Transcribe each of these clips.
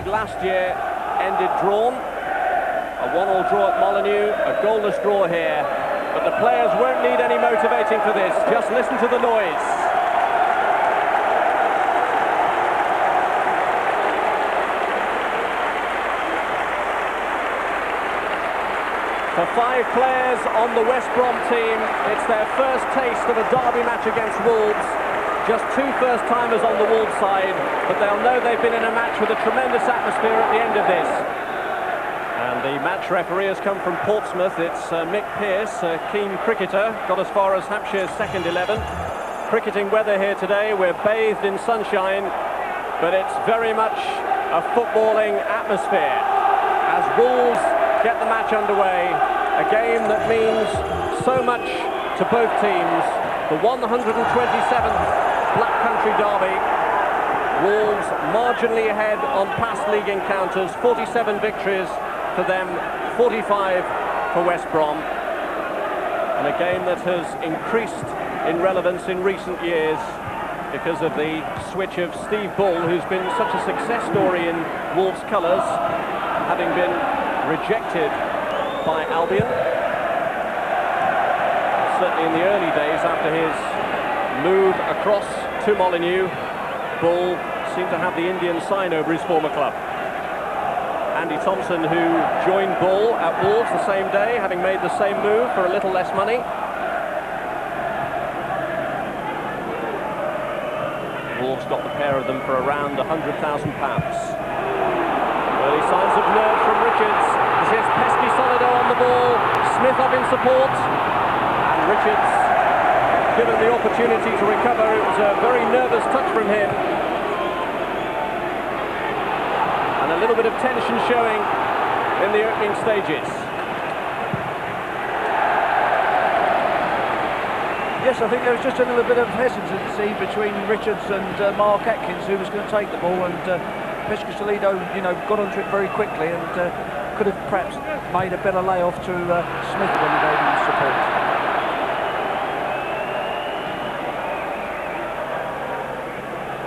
Last year ended drawn, a 1-1 draw at Molineux, a goalless draw here, but the players won't need any motivating for this. Just listen to the noise. For 5 players on the West Brom team, it's their first taste of a derby match against Wolves. Just 2 first-timers on the Wolves side, but they'll know they've been in a match with a tremendous atmosphere at the end of this. And the match referee has come from Portsmouth. It's Mick Pearce, a keen cricketer, got as far as Hampshire's second 11. Cricketing weather here today, we're bathed in sunshine, but it's very much a footballing atmosphere as Wolves get the match underway. A game that means so much to both teams. The 127th Black Country derby. Wolves marginally ahead on past league encounters, 47 victories for them, 45 for West Brom. And a game that has increased in relevance in recent years because of the switch of Steve Bull, who's been such a success story in Wolves' colours, having been rejected by Albion. Certainly in the early days after his move across to Molineux, Bull seemed to have the Indian sign over his former club. Andy Thompson, who joined Bull at Wolves the same day, having made the same move for a little less money. Wolves got the pair of them for around £100,000. Early signs of nerve from Richards. Here's Pesky Solido on the ball, Smith up in support, and Richards given the opportunity to recover. It was a very nervous touch from him. And a little bit of tension showing in the opening stages. Yes, I think there was just a little bit of hesitancy between Richards and Mark Atkins, who was going to take the ball, and Pesky Solido, got onto it very quickly and could have perhaps made a better layoff to Smith when he gave him support.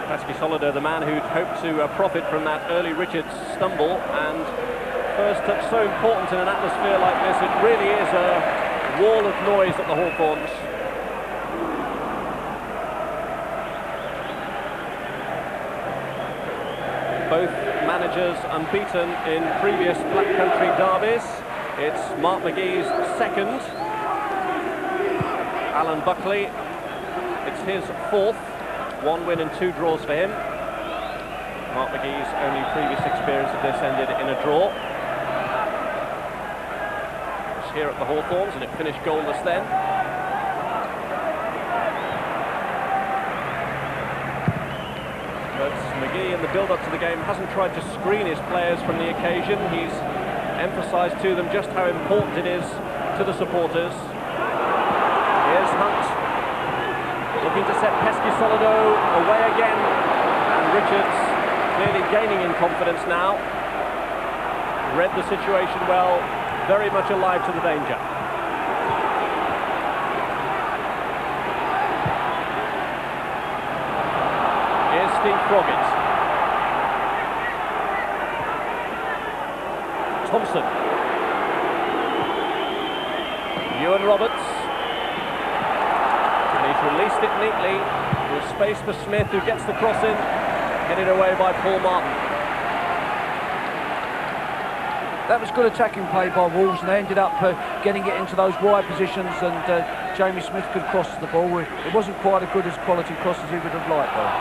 Pesky Solido, the man who'd hoped to profit from that early Richards stumble, and first touch so important in an atmosphere like this. It really is a wall of noise at the Hawthorns. Both managers unbeaten in previous Black Country derbies. It's Mark McGee's second. Alan Buckley, it's his fourth. 1 win and 2 draws for him. Mark McGee's only previous experience of this ended in a draw. It was here at the Hawthorns and it finished goalless then. But McGee in the build-up to the game hasn't tried to screen his players from the occasion. He's emphasised to them just how important it is to the supporters. Here's Hunt, looking to set Pesky Solido away again, and Richards clearly gaining in confidence now. Read the situation well, very much alive to the danger. Here's Steve Froggett. Thompson. Ewan Roberts. Beneath released it neatly. There's space for Smith, who gets the cross in. Headed away by Paul Martin. That was good attacking play by Wolves, and they ended up getting it into those wide positions, and Jamie Smith could cross the ball. It wasn't quite as good as quality cross as he would have liked, though.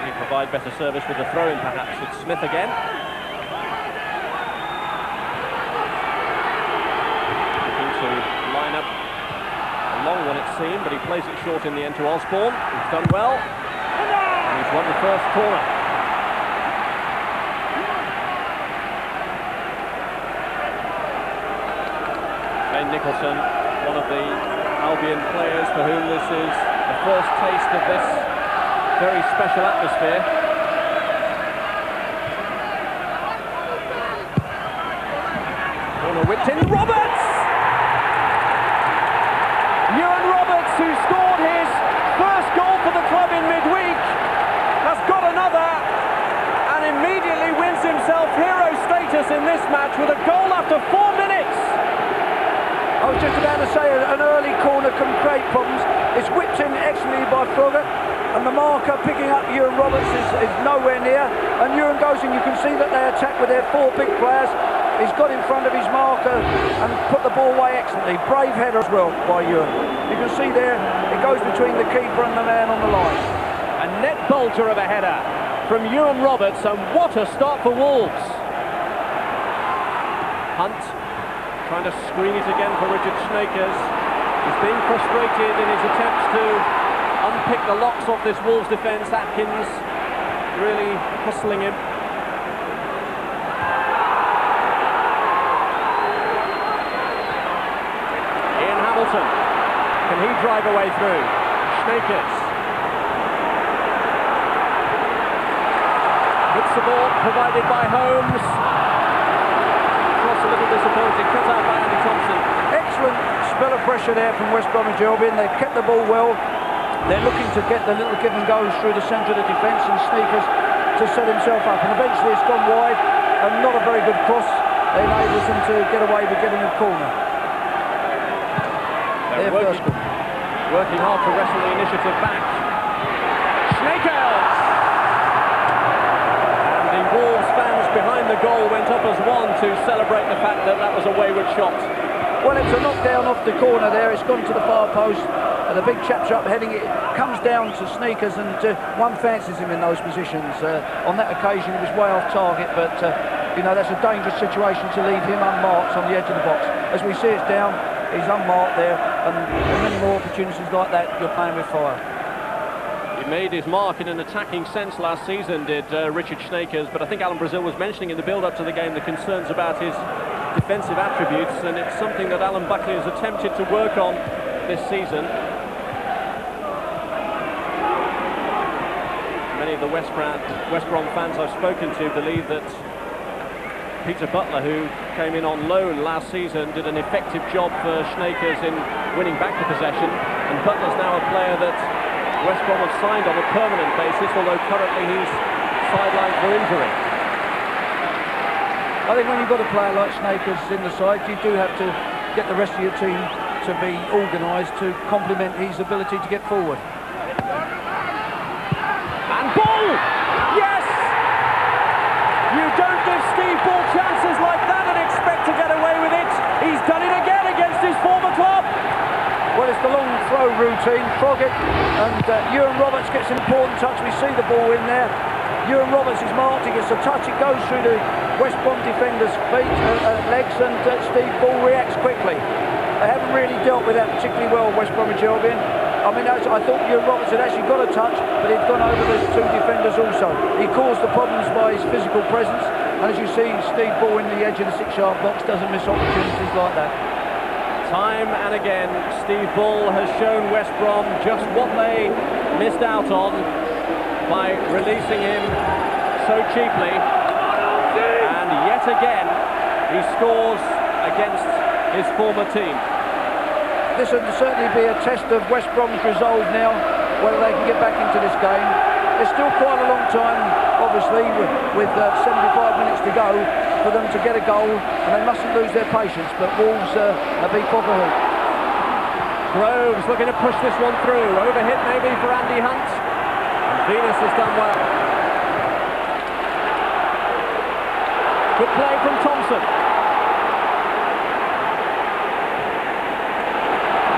He provide better service with the throw-in, perhaps. It's Smith again. Looking to line up a long one, it seemed, but he plays it short in the end to Osborne. He's done well. He's won the first corner. Ben Nicholson, one of the Albion players for whom this is the first taste of this very special atmosphere. Corner whipped in. Roberts! Ewan Roberts, who scored his first goal for the club in midweek, has got another and immediately wins himself hero status in this match with a goal after 4 minutes. I was just about to say an early corner can create problems. It's whipped in excellently by Froggatt, and the marker picking up Ewan Roberts is nowhere near, and Ewan goes in. You can see that they attack with their 4 big players. He's got in front of his marker and put the ball away excellently. Brave header as well by Ewan. You can see there it goes between the keeper and the man on the line. A net bolter of a header from Ewan Roberts, and what a start for Wolves. Hunt trying to screen it again for Richard Snakers. He's being frustrated in his attempts to unpick the locks off this Wolves defence. Atkins really hustling him. Ian Hamilton, can he drive away through? Snakers. Good support provided by Holmes. Cross a little disappointing, cut out by Andy Thompson. Excellent spell of pressure there from West Bromwich Albion. They've kept the ball well. They're looking to get the little give and goes through the centre of the defence, and Sneakers to set himself up. And eventually it's gone wide, and not a very good cross. It enables them to get away with getting a corner. They're working hard to wrestle the initiative back. Snakers! And the Wolves fans behind the goal went up as one to celebrate the fact that that was a wayward shot. Well, it's a knockdown off the corner there. It's gone to the far post, and the big chap's up heading it. Comes down to Sneakers, and one fancies him in those positions. On that occasion, he was way off target, but you know, that's a dangerous situation to leave him unmarked on the edge of the box. As we see it's down, he's unmarked there, and many more opportunities like that, you're playing with fire. He made his mark in an attacking sense last season, did Richard Snakers, but I think Alan Brazil was mentioning in the build-up to the game the concerns about his defensive attributes, and it's something that Alan Buckley has attempted to work on this season. Many of the West Brom fans I've spoken to believe that Peter Butler, who came in on loan last season, did an effective job for Snakers in winning back the possession, and Butler's now a player that West Brom have signed on a permanent basis, although currently he's sidelined for injury. I think when you've got a player like Snakers in the side, you do have to get the rest of your team to be organised to complement his ability to get forward. And ball! Yes! You don't give Steve Ball chances like that and expect to get away with it. He's done it again against his former club. Well, it's the long throw routine. Froggatt and Ewan Roberts gets an important touch. We see the ball in there. Ewan Roberts is marked, he gets a touch, it goes through the West Brom defender's feet, legs, and Steve Ball reacts quickly. They haven't really dealt with that particularly well, West Bromwich Albion. I mean, I thought Ewan Roberts had actually got a touch, but he'd gone over the 2 defenders also. He caused the problems by his physical presence, and as you see, Steve Ball in the edge of the 6-yard box doesn't miss opportunities like that. Time and again, Steve Ball has shown West Brom just what they missed out on by releasing him so cheaply, and yet again he scores against his former team. This will certainly be a test of West Brom's resolve now, whether they can get back into this game. There's still quite a long time, obviously, with 75 minutes to go for for them to get a goal, and they mustn't lose their patience, but Wolves have been proper hoop. Groves looking to push this one through. Overhit maybe for Andy Hunt. And Venus has done well. Good play from Thompson.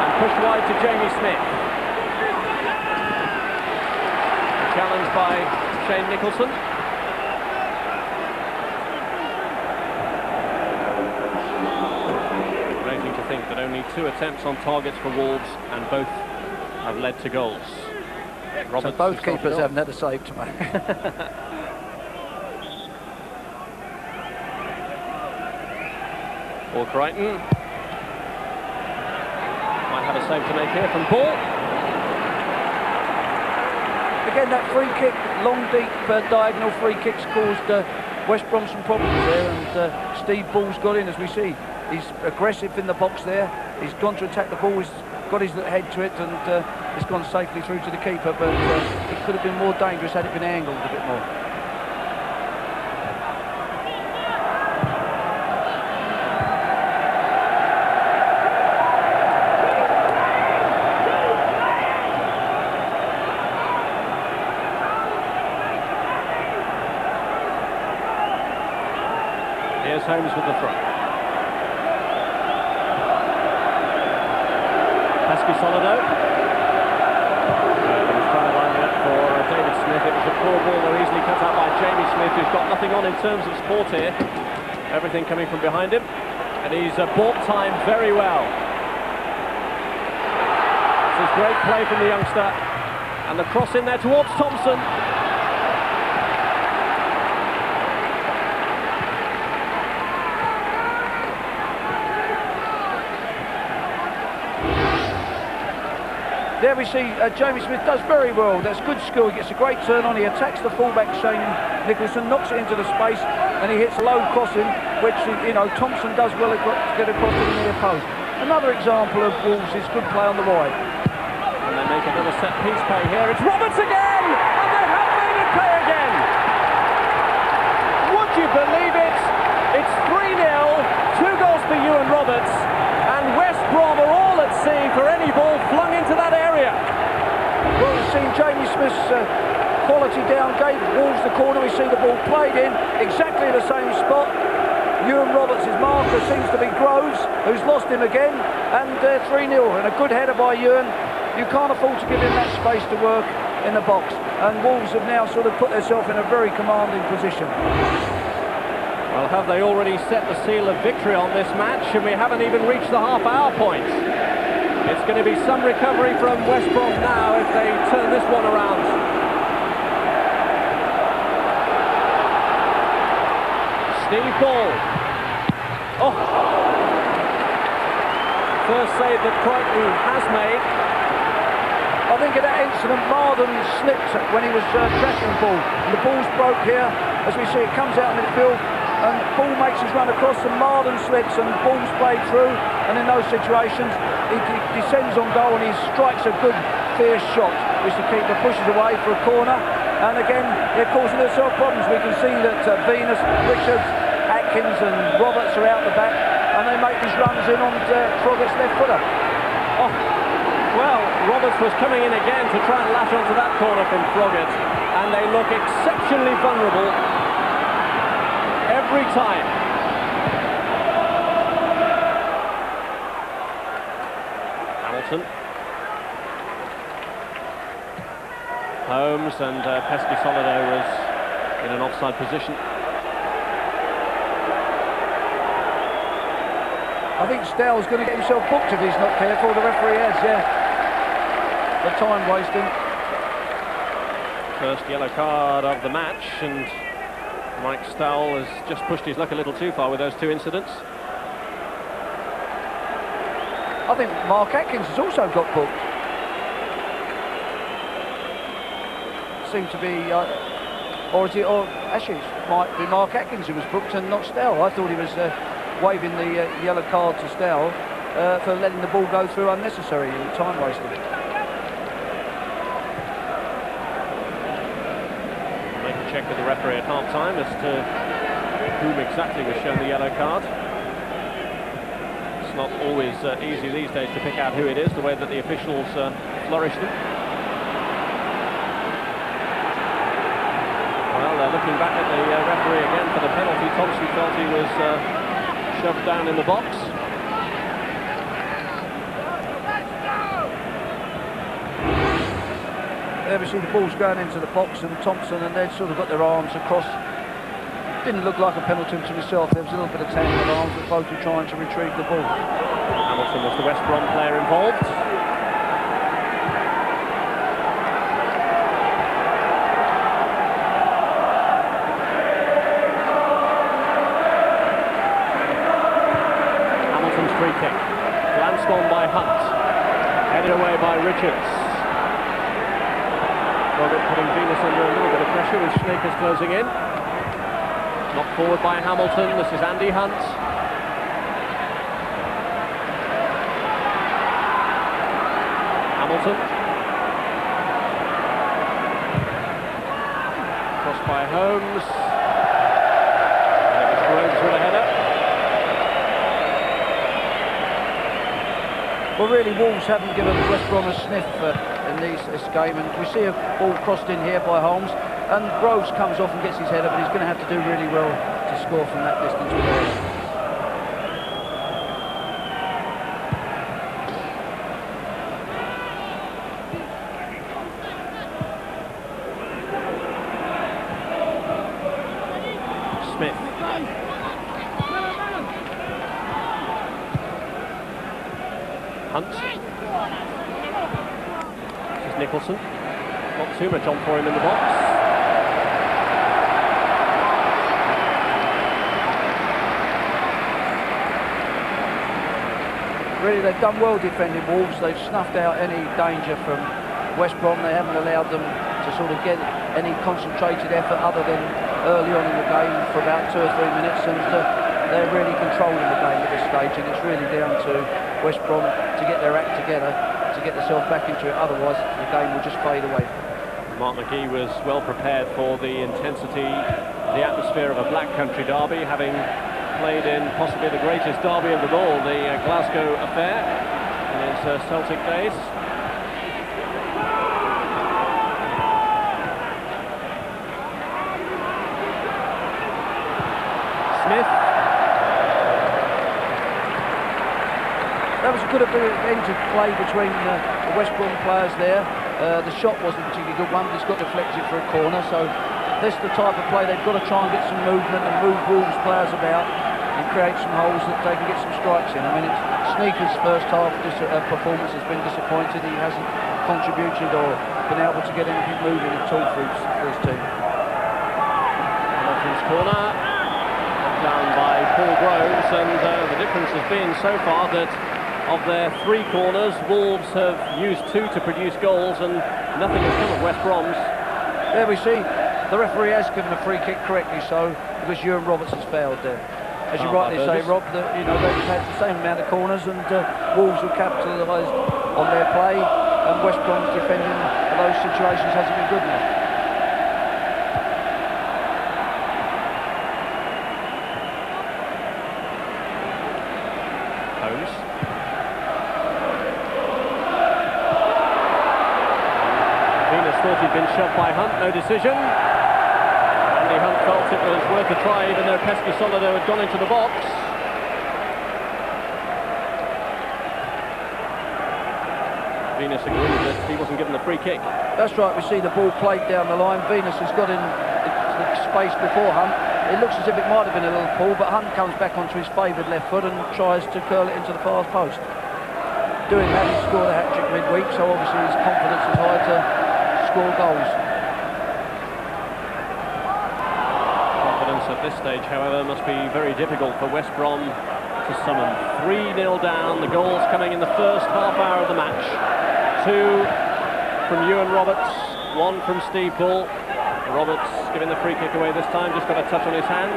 And pushed wide to Jamie Smith. Challenged by Shane Nicholson. Amazing to think that only 2 attempts on targets for Wolves and both have led to goals. So both keepers haven't had a save to make. Or Crichton. Might have a save to make here from Ball. Again, that free kick, long, deep, diagonal free kicks caused West Brom some problems there, and Steve Ball's got in, as we see. He's aggressive in the box there. He's gone to attack the ball. He's got his head to it, and it's gone safely through to the keeper, but it could have been more dangerous had it been angled a bit more. Here's Holmes with the throw. Solido. He was trying to line it up for David Smith. It was a poor ball, though, easily cut out by Jamie Smith, who's got nothing on in terms of support here. Everything coming from behind him, and he's bought time very well. This is great play from the youngster, and the cross in there towards Thompson. There we see Jamie Smith does very well. That's good skill. He gets a great turn on. He attacks the fullback Shane Nicholson, knocks it into the space, and he hits a low crossing, which, you know, Thompson does well to get across to the near post. Another example of Wolves' good play on the wide. And they make another set piece play here. It's Roberts again, and they have made it play again. Would you believe it? It's 3-0, 2 goals for Ewan Roberts, and West Brom are all at sea for any ball flung into that area. Well, we've seen Jamie Smith's quality down, gave Wolves the corner. We see the ball played in exactly the same spot. Ewan Roberts' marker seems to be Groves, who's lost him again, and 3-0, and a good header by Ewan. You can't afford to give him that space to work in the box, and Wolves have now sort of put themselves in a very commanding position. Well, have they already set the seal of victory on this match, and we haven't even reached the half-hour point? It's going to be some recovery from West Brom now if they turn this one around. Steve Ball. Oh! First save that Crichton has made. I think in that incident, Marden slipped when he was tracking the ball. And the ball's broke here. As we see, it comes out in midfield. And Ball makes his run across, and Marden slips, and Ball's played through. And in those situations, he descends on goal, and he strikes a good, fierce shot, which the keeper pushes away for a corner. And again, they're causing themselves problems. We can see that Venus, Richards, Atkins, and Roberts are out the back, and they make these runs in on Froggett's left footer. Oh, well, Roberts was coming in again to try and lash onto that corner from Froggett, and they look exceptionally vulnerable every time. Hamilton. Holmes, and Pesky Solido was in an offside position. I think Stowell's going to get himself booked if he's not careful. The referee has, yeah. The time wasting. First yellow card of the match, and Mike Stowell has just pushed his luck a little too far with those 2 incidents. I think Mark Atkins has also got booked. Seemed to be, or actually it might be Mark Atkins who was booked and not Stowell. I thought he was waving the yellow card to Stowell for letting the ball go through unnecessary and time wasting. Make a check with the referee at half-time as to whom exactly was shown the yellow card. It's not always easy these days to pick out who it is, the way that the officials flourish them. Well, they're looking back at the referee again for the penalty. Thompson felt he was shoved down in the box. There we see the ball's going into the box, and Thompson and Ned sort of got their arms across. Didn't look like a penalty to myself. There was a little bit of tangle of arms, but both were trying to retrieve the ball. Hamilton was the West Brom player involved. Hamilton's free kick. Glanced on by Hunt. Headed away by Richards. Robert putting Venus under a little bit of pressure with Sneakers closing in. Knocked forward by Hamilton. This is Andy Hunt. Hamilton. Crossed by Holmes. And it was Groves with a header. Well, really, Wolves haven't given West Brom a sniff in this game, and we see a ball crossed in here by Holmes, and Groves comes off and gets his header, but he's going to have to do really well to score from that distance with the header. Smith. Hunt. This is Nicholson. Not too much on for him in the box. Really, they've done well defending Wolves. They've snuffed out any danger from West Brom. They haven't allowed them to sort of get any concentrated effort other than early on in the game for about 2 or 3 minutes, and they're really controlling the game at this stage, and it's really down to West Brom to get their act together, to get themselves back into it. Otherwise, the game will just fade away. Mark McGee was well prepared for the intensity, the atmosphere of a Black Country derby, having played in possibly the greatest derby of them all, the Glasgow affair, in his Celtic days. Smith. That was a good interplay between the West Brom players there. The shot wasn't a particularly good one, but it's got deflected for a corner, so this is the type of play they've got to try and get some movement and move Wolves players about and create some holes that they can get some strikes in. I mean, Sneaker's first half performance has been disappointed. He hasn't contributed or been able to get anything moving at all for his team. Hamilton's corner, knocked down by Paul Groves, and the difference has been so far that of their 3 corners, Wolves have used 2 to produce goals, and nothing has come of West Brom's. There we see the referee has given a free kick correctly so, because Ewan Roberts has failed there. As you rightly say, Rob, that they've had the same amount of corners, and Wolves have capitalised on their play, and West Brom's defending in those situations hasn't been good enough. Holmes. Venus thought he'd been shoved by Hunt, no decision. Andy Hunt felt it was worth a try, even though Pesky Solido had gone into the box. Venus agreed that he wasn't given the free kick. That's right, we see the ball played down the line. Venus has got in the space before Hunt. It looks as if it might have been a little pull, but Hunt comes back onto his favoured left foot and tries to curl it into the far post. Doing that, he scored a hat-trick midweek, so obviously his confidence is high to score goals. Confidence at this stage, however, must be very difficult for West Brom to summon. 3-0 down, the goals coming in the first half hour of the match. 2 from Ewan Roberts, 1 from Steve Bull. Roberts giving the free kick away this time, just got a touch on his hand.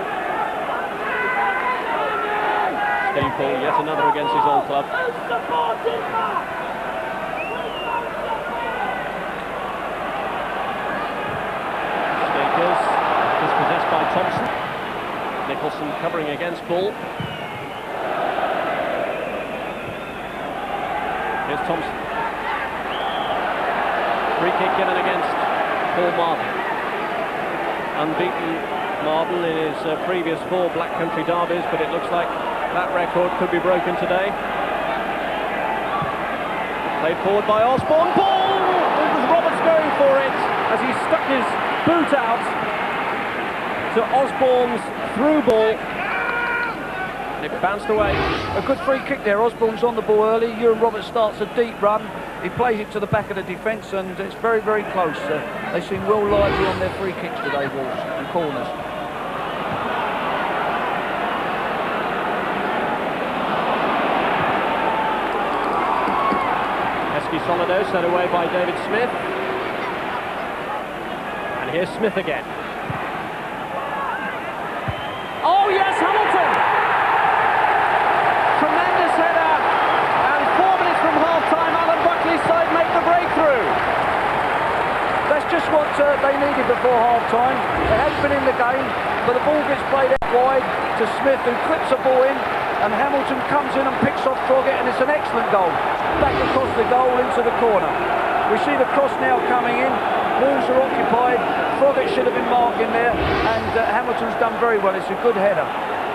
Steve Bull, yet another against his old club. Stakers, dispossessed by Thompson. Nicholson covering against Bull. Here's Thompson. Free kick given against Paul Marden. Unbeaten Marden in his previous 4 Black Country derbies, but it looks like that record could be broken today. Played forward by Osborne. Ball! It was Roberts going for it as he stuck his boot out to Osborne's through ball. And it bounced away. A good free kick there. Osborne's on the ball early. Ewan Roberts starts a deep run. He plays it to the back of the defence, and it's very, very close. They seem well lively on their free kicks today, Wolves, and corners. Solido set away by David Smith. And here's Smith again. Oh yes, Hamilton! Tremendous header. And 4 minutes from half-time, Alan Buckley's side make the breakthrough. That's just what they needed before half-time. They hadn't been in the game, but the ball gets played out wide to Smith, who clips the ball in, and Hamilton comes in and picks off Troggett, and it's an excellent goal. Back across the goal into the corner. We see the cross now coming in. Wolves are occupied. Troggett should have been marking there, and Hamilton's done very well. It's a good header.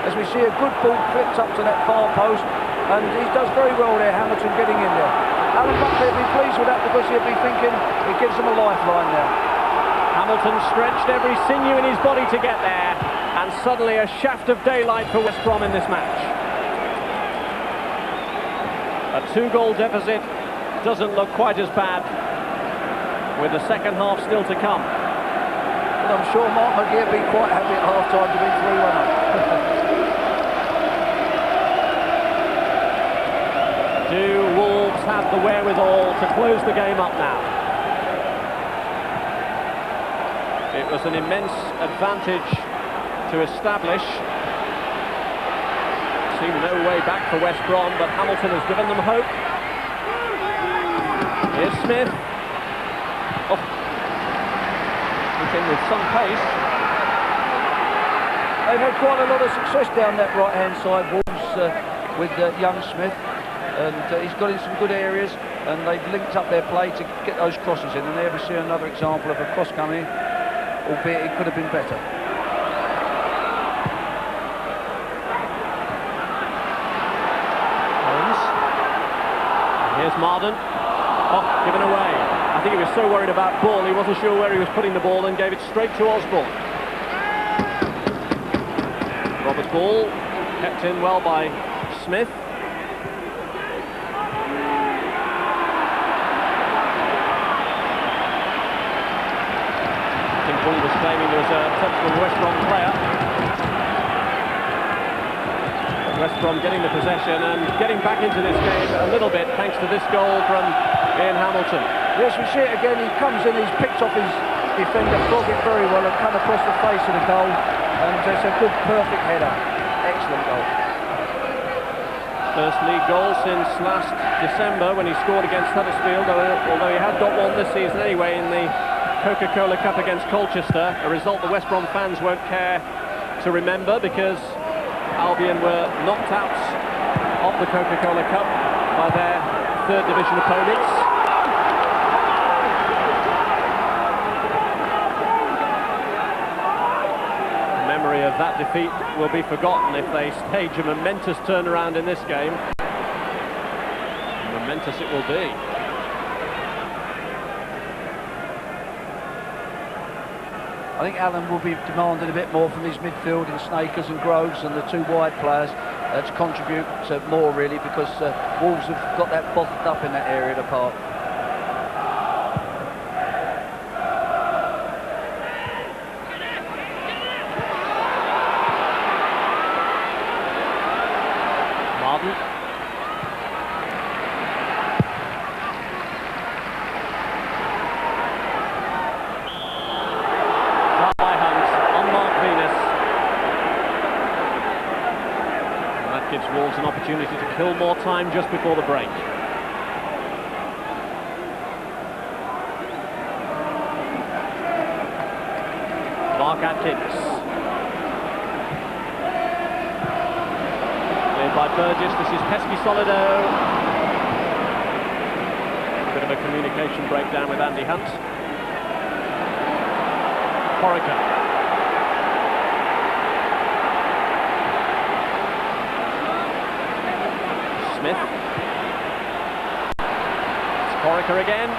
As we see a good ball clipped up to that far post, and he does very well there, Hamilton getting in there. Alan Buckley will be pleased with that because he'll be thinking it gives him a lifeline now. Hamilton stretched every sinew in his body to get there, and suddenly a shaft of daylight for West Brom in this match. A 2-goal deficit doesn't look quite as bad, with the second half still to come. But I'm sure Mark McGee would be quite happy at half-time to be 3-1 up. Do Wolves have the wherewithal to close the game up now? It was an immense advantage to establish. Seemed no way back for West Brom, but Hamilton has given them hope. Here's Smith. Oh, he's in with some pace. They've had quite a lot of success down that right-hand side, Wolves, with young Smith, and he's got in some good areas, and they've linked up their play to get those crosses in, and there we see another example of a cross coming, albeit it could have been better. Here's Marden. Oh, given away. I think he was so worried about Bull, he wasn't sure where he was putting the ball and gave it straight to Osborne. Roberts' ball, kept in well by Smith. I think Bull was claiming there was a touch from the West Brom player. West Brom getting the possession and getting back into this game a little bit thanks to this goal from Ian Hamilton. Yes, we see it again. He comes in, he's picked off his defender, Troggett very well, and come across the face of the goal, and it's a good, perfect header. Excellent goal. First league goal since last December when he scored against Huddersfield, although he had got one this season anyway in the Coca-Cola Cup against Colchester, a result the West Brom fans won't care to remember because Albion were knocked out of the Coca-Cola Cup by their third division opponents. The memory of that defeat will be forgotten if they stage a momentous turnaround in this game. Momentous it will be. I think Allen will be demanding a bit more from his midfield in Snakers and Groves and the 2 wide players to contribute more really, because Wolves have got that bottled up in that area of the park. Marden. Gives Wolves an opportunity to kill more time just before the break. Mark Atkins. by Burgess. This is Pesky Solido. Bit of a communication breakdown with Andy Hunt. Corica. Smith. It's Corica again.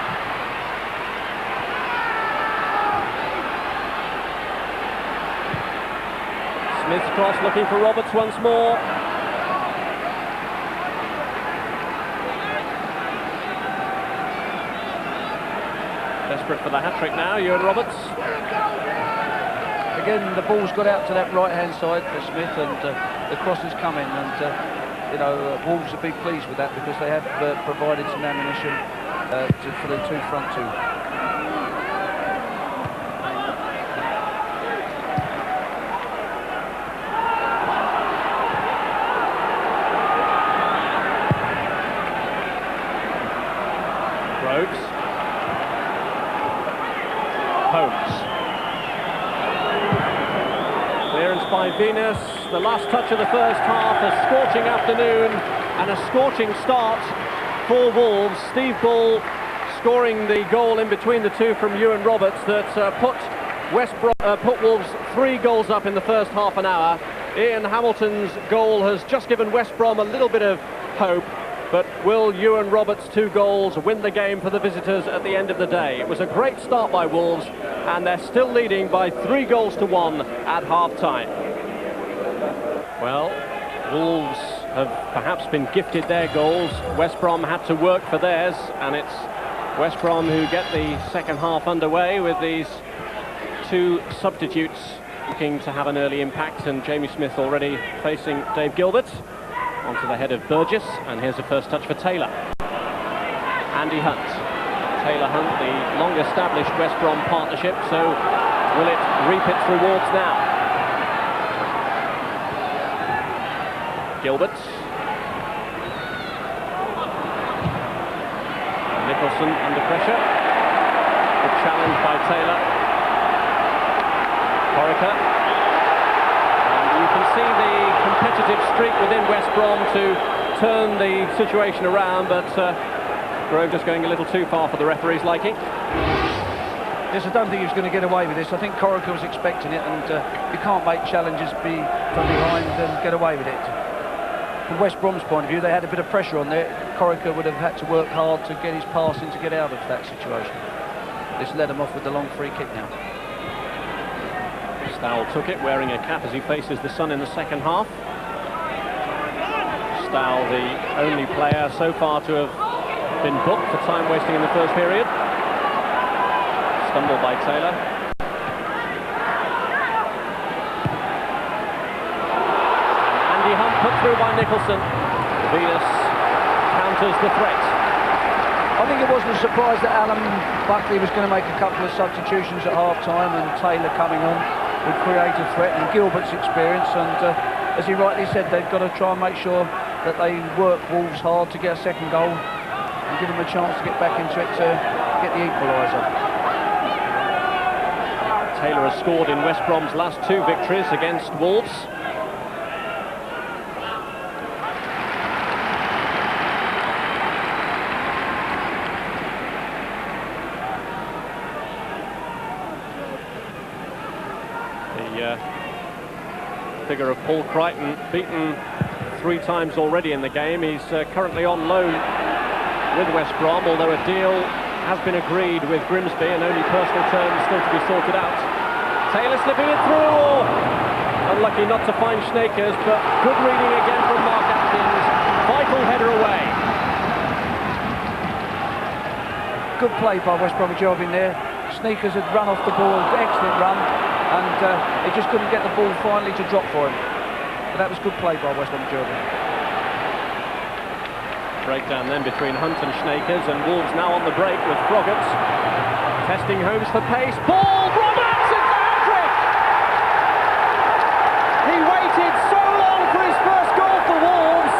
Smith's cross looking for Roberts once more. Desperate for the hat-trick now, Ewan Roberts. Again, the ball's got out to that right-hand side for Smith, and the cross is coming, and you know, Wolves will be pleased with that because they have provided some ammunition for the front two. Groves. Holmes. Clearance by Venus. The last touch of the first half. A scorching afternoon and a scorching start for Wolves. Steve Bull scoring the goal in between the two from Ewan Roberts that put Wolves 3 goals up in the first half an hour. Ian Hamilton's goal has just given West Brom a little bit of hope. But will Ewan Roberts' 2 goals win the game for the visitors at the end of the day? It was a great start by Wolves, and they're still leading by 3 goals to 1 at half-time. Well, Wolves have perhaps been gifted their goals. West Brom had to work for theirs, and it's West Brom who get the second half underway with these 2 substitutes looking to have an early impact, and Jamie Smith already facing Dave Gilbert. Onto the head of Burgess, and here's the first touch for Taylor. Andy Hunt. Taylor Hunt, the long-established West Brom partnership, so will it reap its rewards now? Gilbert. Nicholson under pressure. Good challenge by Taylor. Corica. You can see the competitive streak within West Brom to turn the situation around, but Grove just going a little too far for the referee's liking. Yes, I don't think he was going to get away with this. I think Corica was expecting it, and you can't make challenges from behind and get away with it. From West Brom's point of view, they had a bit of pressure on there. Corica would have had to work hard to get his passing to get out of that situation. This led him off with the long free kick now. Stowell took it, wearing a cap as he faces the sun in the second half. Stowell, the only player so far to have been booked for time wasting in the first period. Stumble by Taylor. And Andy Hunt put through by Nicholson. Venus counters the threat. I think it wasn't a surprise that Alan Buckley was going to make a couple of substitutions at half-time, and Taylor coming on would create a threat, and Gilbert's experience, and as he rightly said, they've got to try and make sure that they work Wolves hard to get a second goal and give them a chance to get back into it to get the equaliser. Taylor has scored in West Brom's last 2 victories against Wolves. Figure of Paul Crichton, beaten 3 times already in the game. He's currently on loan with West Brom, although a deal has been agreed with Grimsby and only personal terms still to be sorted out. Taylor slipping it through. Unlucky not to find Snakers, but good reading again from Mark Atkins. Vital header away. Good play by West Bromwich Albion there. Sneakers had run off the ball, excellent run, and he just couldn't get the ball finally to drop for him. But that was good play by West Bromwich Albion. Breakdown then between Hunt and Snakers, and Wolves now on the break with Froggatt. Testing Holmes for pace. Ball! Roberts! It's a hat-trick! He waited so long for his first goal for Wolves,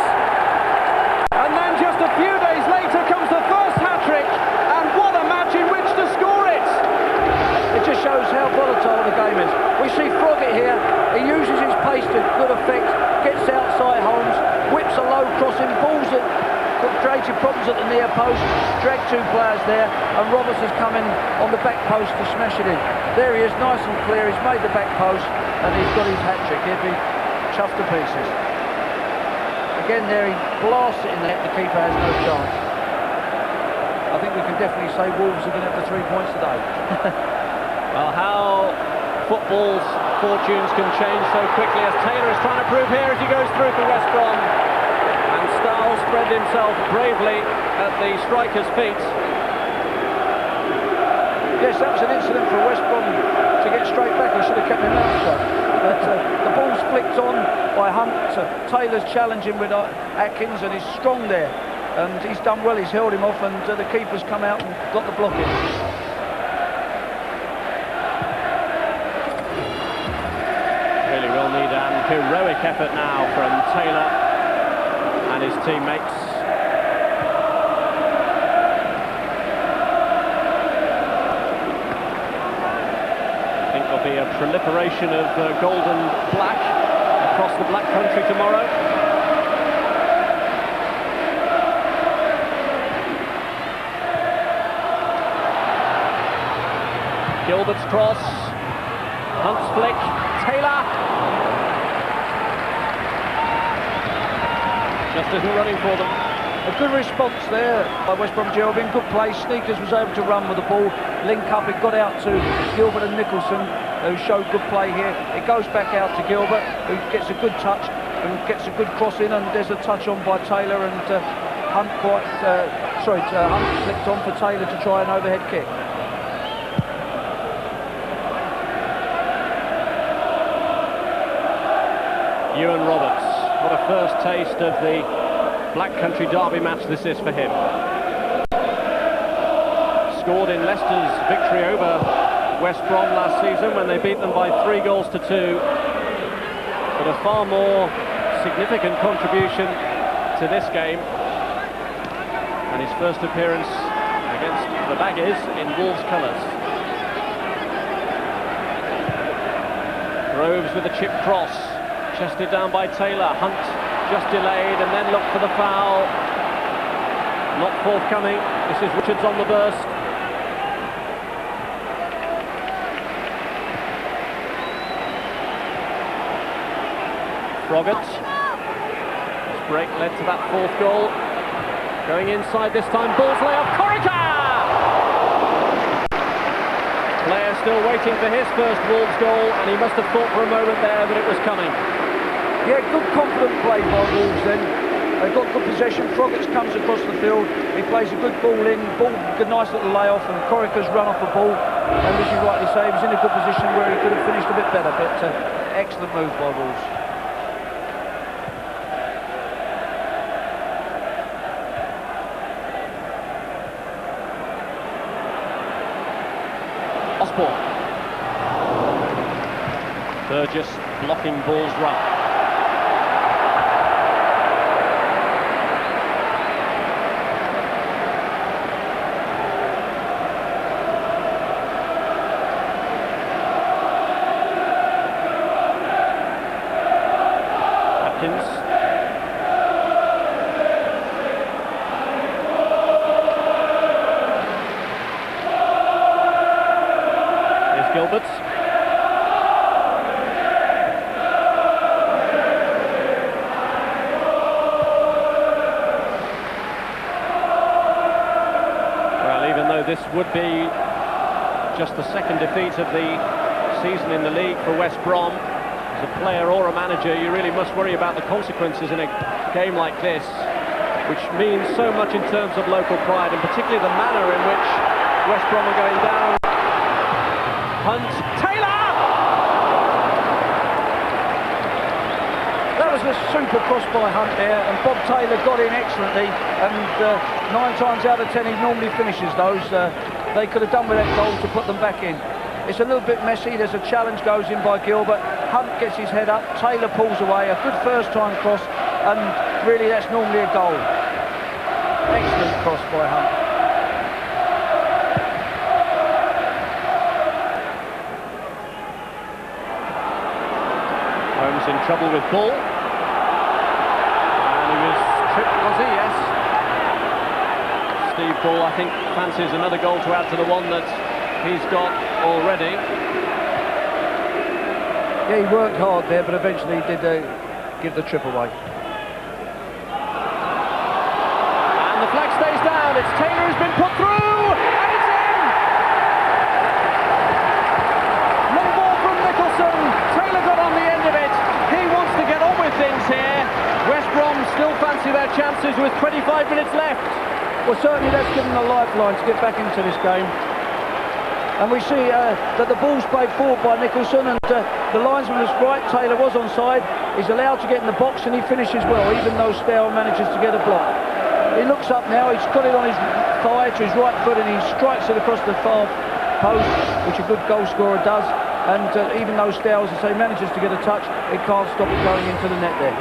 and then just a few days later comes the first hat-trick, and what a match in which to score it! It just shows how volatile the game is. We see Froggatt here, he uses his pace to good effect, gets outside Holmes, whips problems at the near post, dragged two players there, and Roberts has come in on the back post to smash it in. There he is, nice and clear. He's made the back post, and he's got his hat-trick. He'll be chuffed to pieces. Again there, he blasts it in the net. The keeper has no chance. I think we can definitely say Wolves are going to have the 3 points today. Well, how football's fortunes can change so quickly, as Taylor is trying to prove here as he goes through for West Brom. And Stahl spread himself bravely at the striker's feet. Yes, that was an incident for West Brom to get straight back. I should have kept my mouth shut. But the ball's flicked on by Hunt. Taylor's challenging with Atkins, and he's strong there. And he's done well, he's held him off, and the keeper's come out and got the block in. Really will need an heroic effort now from Taylor and his teammates. I think there'll be a proliferation of golden black across the Black Country tomorrow. Gilbert's cross, Hunt's flick, Taylor! Just isn't running for them. A good response there by West Bromwich Albion, good play. Sneakers was able to run with the ball, link up, it got out to Gilbert and Nicholson, who showed good play here. It goes back out to Gilbert, who gets a good touch and gets a good cross in, and there's a touch on by Taylor, and Hunt flicked on for Taylor to try an overhead kick. Ewan Roberts, what a first taste of the Black Country derby match this is for him. Scored in Leicester's victory over West Brom last season when they beat them by 3-2. But a far more significant contribution to this game, and his first appearance against the Baggies in Wolves colours. Groves with a chip cross. Chested down by Taylor. Hunt just delayed and then looked for the foul. Not forthcoming. This is Richards on the burst. Froggatt. This break led to that fourth goal. Going inside this time. Ball's lay off. Corica! Player still waiting for his first Wolves goal, and he must have thought for a moment there that it was coming. Yeah, good confident play by Wolves then. They've got good possession. Froggatt comes across the field. He plays a good ball in. Good, nice little layoff, and Corica's run off the ball. And as you rightly say, he was in a good position where he could have finished a bit better. But excellent move by Wolves. Osborne. Burgess blocking ball's run. Atkins. Gilbert. Well, even though this would be just the second defeat of the season in the league for West Brom, as a player or a manager, you really must worry about the consequences in a game like this, which means so much in terms of local pride, and particularly the manner in which West Brom are going down. Hunt, Taylor! That was a super cross by Hunt there, and Bob Taylor got in excellently, and 9 times out of 10 he normally finishes those. They could have done with that goal to put them back in. It's a little bit messy. There's a challenge goes in by Gilbert. Hunt gets his head up, Taylor pulls away, a good first time cross, and really that's normally a goal. Excellent cross by Hunt. Holmes in trouble with ball, and he was tripped, was he? Yes. football, I think fancies another goal to add to the one that he's got already. Yeah, he worked hard there, but eventually he did give the trip away. And the flag stays down. It's Taylor who's been put through, and it's in! Long ball from Nicholson. Taylor got on the end of it. He wants to get on with things here. West Brom still fancy their chances with 25 minutes left. Well, certainly that's given them a lifeline to get back into this game. And we see that the ball's played forward by Nicholson, and the linesman is right. Taylor was onside. He's allowed to get in the box, and he finishes well, even though Stow manages to get a block. He looks up now. He's got it on his thigh to his right foot, and he strikes it across the far post, which a good goal scorer does. And even though Stow, as I say, manages to get a touch, it can't stop it going into the net there.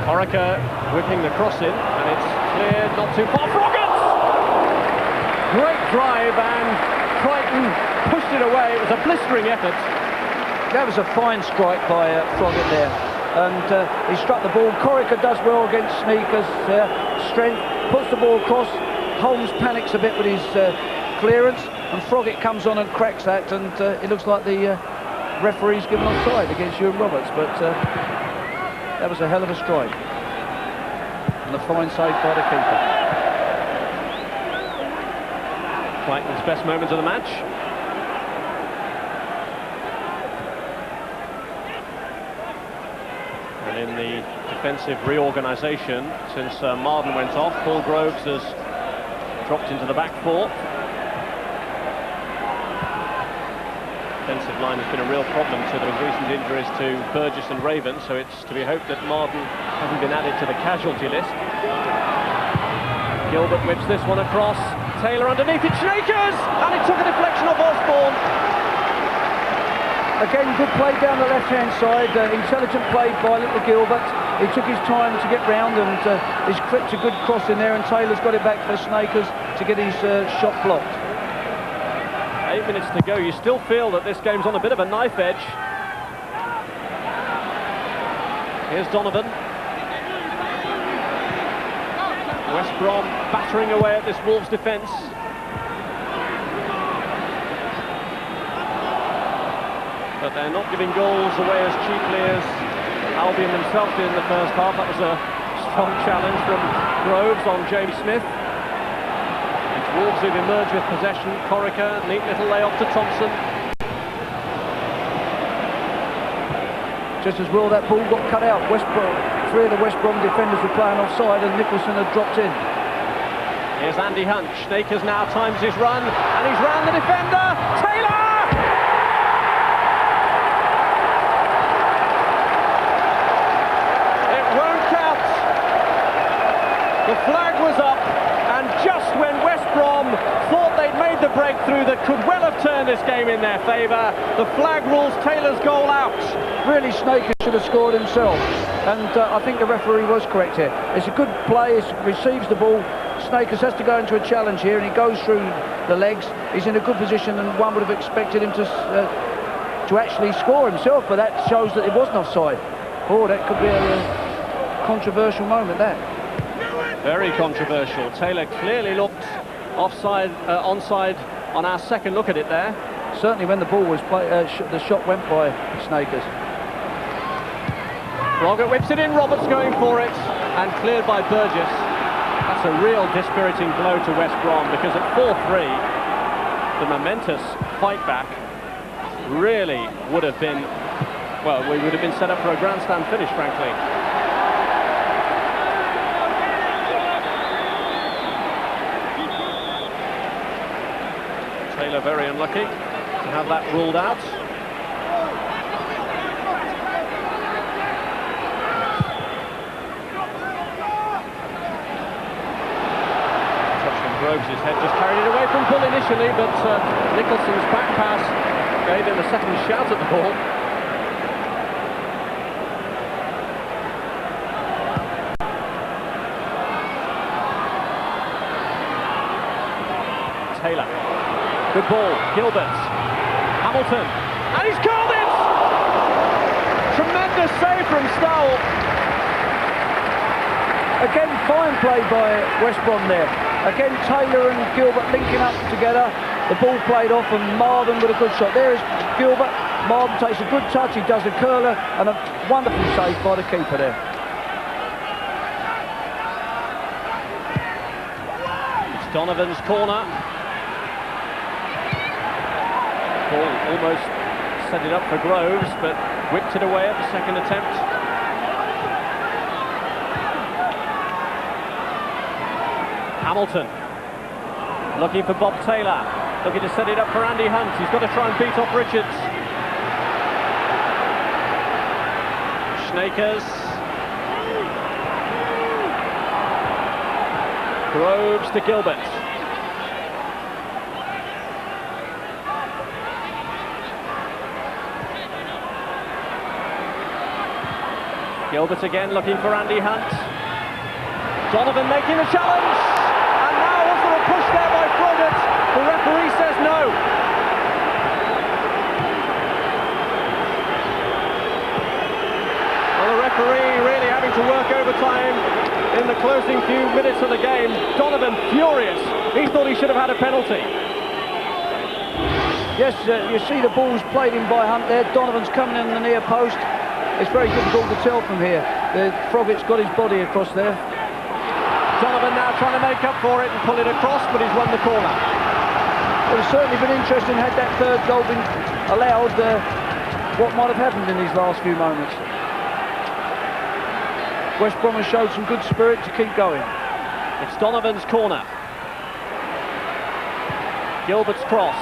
Orica whipping the cross in, and it's cleared not too far. Froggatt! Great drive, and Crichton pushed it away. It was a blistering effort. That was a fine strike by Froggatt there, and he struck the ball. Orica does well against sneakers, strength, puts the ball across. Holmes panics a bit with his clearance, and Froggatt comes on and cracks that, and it looks like the referee's given offside against Ewan Roberts, but that was a hell of a strike, and a fine save by the keeper. Crichton's best moment of the match. And in the defensive reorganisation since Marden went off, Paul Groves has dropped into the back four. Defensive line has been a real problem to the recent injuries to Burgess and Raven, so it's to be hoped that Marden hasn't been added to the casualty list. Gilbert whips this one across. Taylor underneath it, Snakers! And it took a deflection off Osborne. Again, good play down the left-hand side. Intelligent play by little Gilbert. He took his time to get round, and he's clipped a good cross in there, and Taylor's got it back for Snakers to get his shot blocked. 8 minutes to go. You still feel that this game's on a bit of a knife edge. Here's Donovan. West Brom battering away at this Wolves defence. But they're not giving goals away as cheaply as Albion themselves did in the first half. That was a strong challenge from Groves on James Smith. It's Wolves who've emerged with possession. Corica, neat little lay-off to Thompson. Just as well that ball got cut out. West Brom, three of the West Brom defenders were playing offside, and Nicholson had dropped in. Here's Andy Hunt. Snakers now times his run, and he's round the defender. Taylor! It won't count. The flag was up, and just when West Brom thought they'd made the breakthrough that could well have turned this game in their favour, the flag rules Taylor's goal out. Really, Snakers should have scored himself, and I think the referee was correct here. It's a good play. He receives the ball. Snakers has to go into a challenge here, and he goes through the legs. He's in a good position, and one would have expected him to actually score himself, but that shows that it wasn't offside. Oh, that could be a controversial moment, that. Very controversial. Taylor clearly looked offside, onside on our second look at it there. Certainly when the ball was played, the shot went by Snakers. Froggatt whips it in, Roberts going for it, and cleared by Burgess. That's a real dispiriting blow to West Brom, because at 4-3, the momentous fight back really would have been, well, we would have been set up for a grandstand finish, frankly. Taylor very unlucky to have that ruled out. Groves' head just carried it away from Bull initially, but Nicholson's back pass gave him a second shout at the ball. Taylor. Good ball. Gilbert. Hamilton. And he's called it! Tremendous save from Stowell. Again, fine play by West Brom there. Again, Taylor and Gilbert linking up together. The ball played off and Marvin with a good shot. There's Gilbert. Marvin takes a good touch. He does a curler and a wonderful save by the keeper there. It's Donovan's corner. Ball almost set it up for Groves, but whipped it away at the second attempt. Hamilton looking for Bob Taylor, looking to set it up for Andy Hunt. He's got to try and beat off Richards. Snakers. Groves to Gilbert. Gilbert again looking for Andy Hunt. Donovan making the challenge. And now was there a push there by Froggatt? The referee says no. Well, the referee really having to work overtime in the closing few minutes of the game. Donovan furious. He thought he should have had a penalty. Yes, you see the ball's played in by Hunt there. Donovan's coming in the near post. It's very difficult to tell from here. Froggatt's got his body across there. Donovan now trying to make up for it and pull it across, but he's won the corner. It would have certainly been interesting had that third goal been allowed, what might have happened in these last few moments. West Brom has showed some good spirit to keep going. It's Donovan's corner. Gilbert's cross.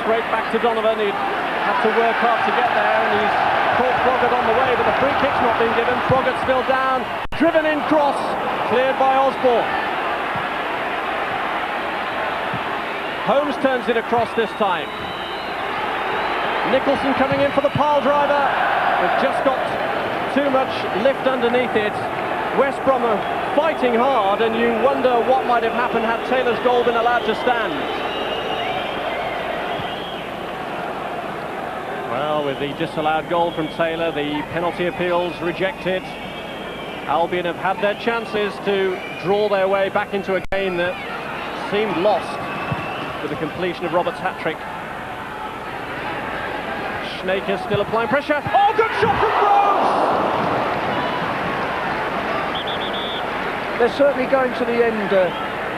Straight back to Donovan. He'd had to work hard to get there, and he's caught Froggatt on the way, but the free kick's not been given. Froggatt still down. Driven in cross. Cleared by Osborne. Holmes turns it across this time. Nicholson coming in for the pile driver. They've just got too much lift underneath it. West Brom are fighting hard, and you wonder what might have happened had Taylor's goal been allowed to stand. Well, with the disallowed goal from Taylor, the penalty appeals rejected, Albion have had their chances to draw their way back into a game that seemed lost with the completion of Roberts' hat-trick. Schnaker still applying pressure. Oh, good shot from Groves! They're certainly going to the end,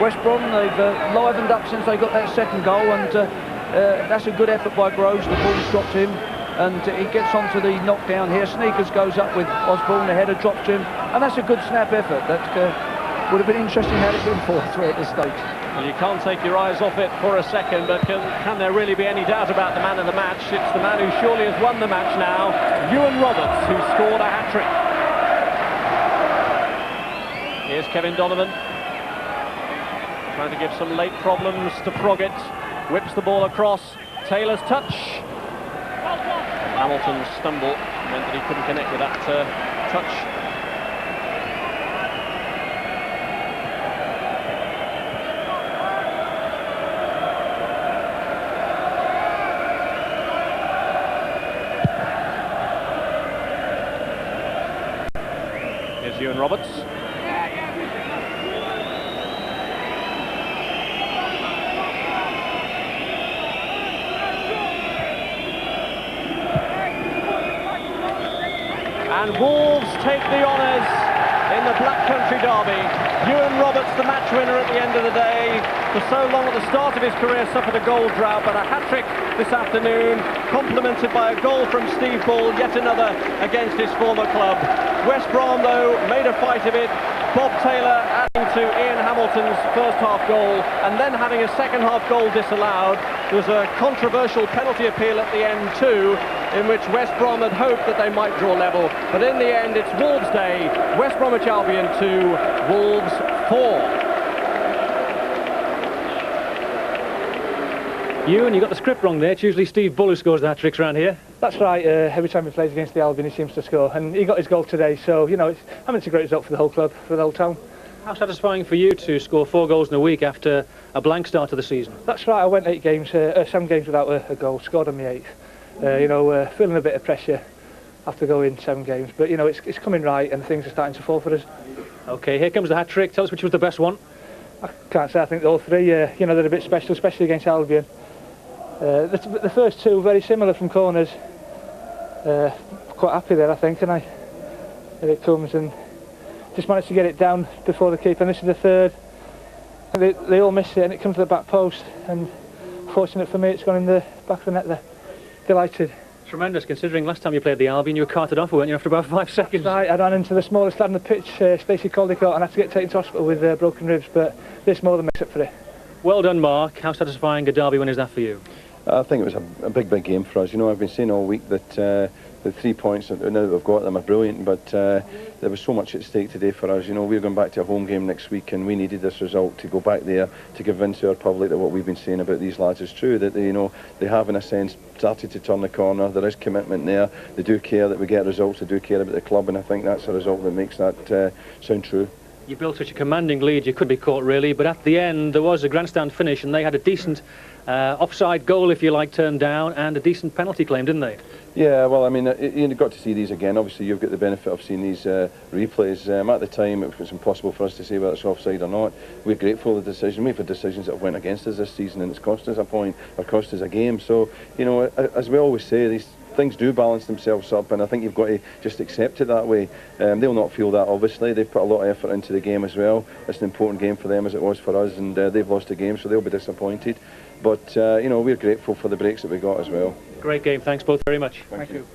West Brom. They've livened up since they got that second goal, and that's a good effort by Groves. The ball's dropped him, and he gets onto the knockdown here. Sneakers goes up with Osborne, the header drops to him, and that's a good snap effort. That would have been interesting had it been 4-3 at this stage. Well, you can't take your eyes off it for a second, but can there really be any doubt about the man of the match? It's the man who surely has won the match now, Ewan Roberts, who scored a hat-trick. Here's Kevin Donovan, trying to give some late problems to Froggatt. Whips the ball across. Taylor's touch. And Hamilton's stumble meant that he couldn't connect with that touch. Here's Ewan Roberts. And Wolves take the honours in the Black Country derby. Ewan Roberts, the match winner at the end of the day. For so long at the start of his career suffered a goal drought, but a hat-trick this afternoon, complemented by a goal from Steve Ball, yet another against his former club. West Brom, though, made a fight of it. Bob Taylor adding to Ian Hamilton's first half goal, and then having a second half goal disallowed. There was a controversial penalty appeal at the end too, in which West Brom had hoped that they might draw level, but in the end it's Wolves Day. West Bromwich Albion 2, Wolves 4. Ewan, you got the script wrong there. It's usually Steve Bull who scores the hat-tricks around here. That's right, every time he plays against the Albion he seems to score, and he got his goal today, so you know, it's a great result for the whole club, for the whole town. How satisfying for you to score 4 goals in a week after a blank start to the season? That's right, I went 7 games without a goal, scored on the 8th. You know, feeling a bit of pressure, after going 7 games. But you know, it's coming right, and things are starting to fall for us. Okay, here comes the hat-trick. Tell us which was the best one. I can't say. I think all three, you know, they're a bit special, especially against Albion. The first two very similar from corners. Quite happy there, I think, and here it comes, and just managed to get it down before the keeper. And this is the third. And they all miss it, and it comes to the back post. And fortunate for me, it's gone in the back of the net there. Delighted. Tremendous, considering last time you played the Albion, you were carted off, weren't you, after about 5 seconds? Right, I ran into the smallest lad on the pitch, Stacey Caldicott, and had to get taken to hospital with broken ribs, but this more than makes up for it. Well done, Mark. How satisfying a derby win is that for you? I think it was a big game for us. You know, I've been saying all week that the 3 points, now that we've got them, are brilliant, but there was so much at stake today for us. You know, we're going back to a home game next week, and we needed this result to go back there to convince our public that what we've been saying about these lads is true, that they, you know, they have in a sense started to turn the corner. There is commitment there. They do care that we get results. They do care about the club, and I think that's a result that makes that sound true. You built such a commanding lead, you could be caught really, but at the end there was a grandstand finish, and they had a decent offside goal, if you like, turned down, and a decent penalty claim, didn't they? Yeah, well, I mean, you've got to see these again. Obviously, you've got the benefit of seeing these replays. At the time, it was impossible for us to say whether it's offside or not. We're grateful for the decision. We've had decisions that have went against us this season, and it's cost us a point, or cost us a game. So, you know, as we always say, these things do balance themselves up, and I think you've got to just accept it that way. They'll not feel that, obviously. They've put a lot of effort into the game as well. It's an important game for them as it was for us, and they've lost the game, so they'll be disappointed. But, you know, we're grateful for the breaks that we got as well. Great game. Thanks both very much. Thank you.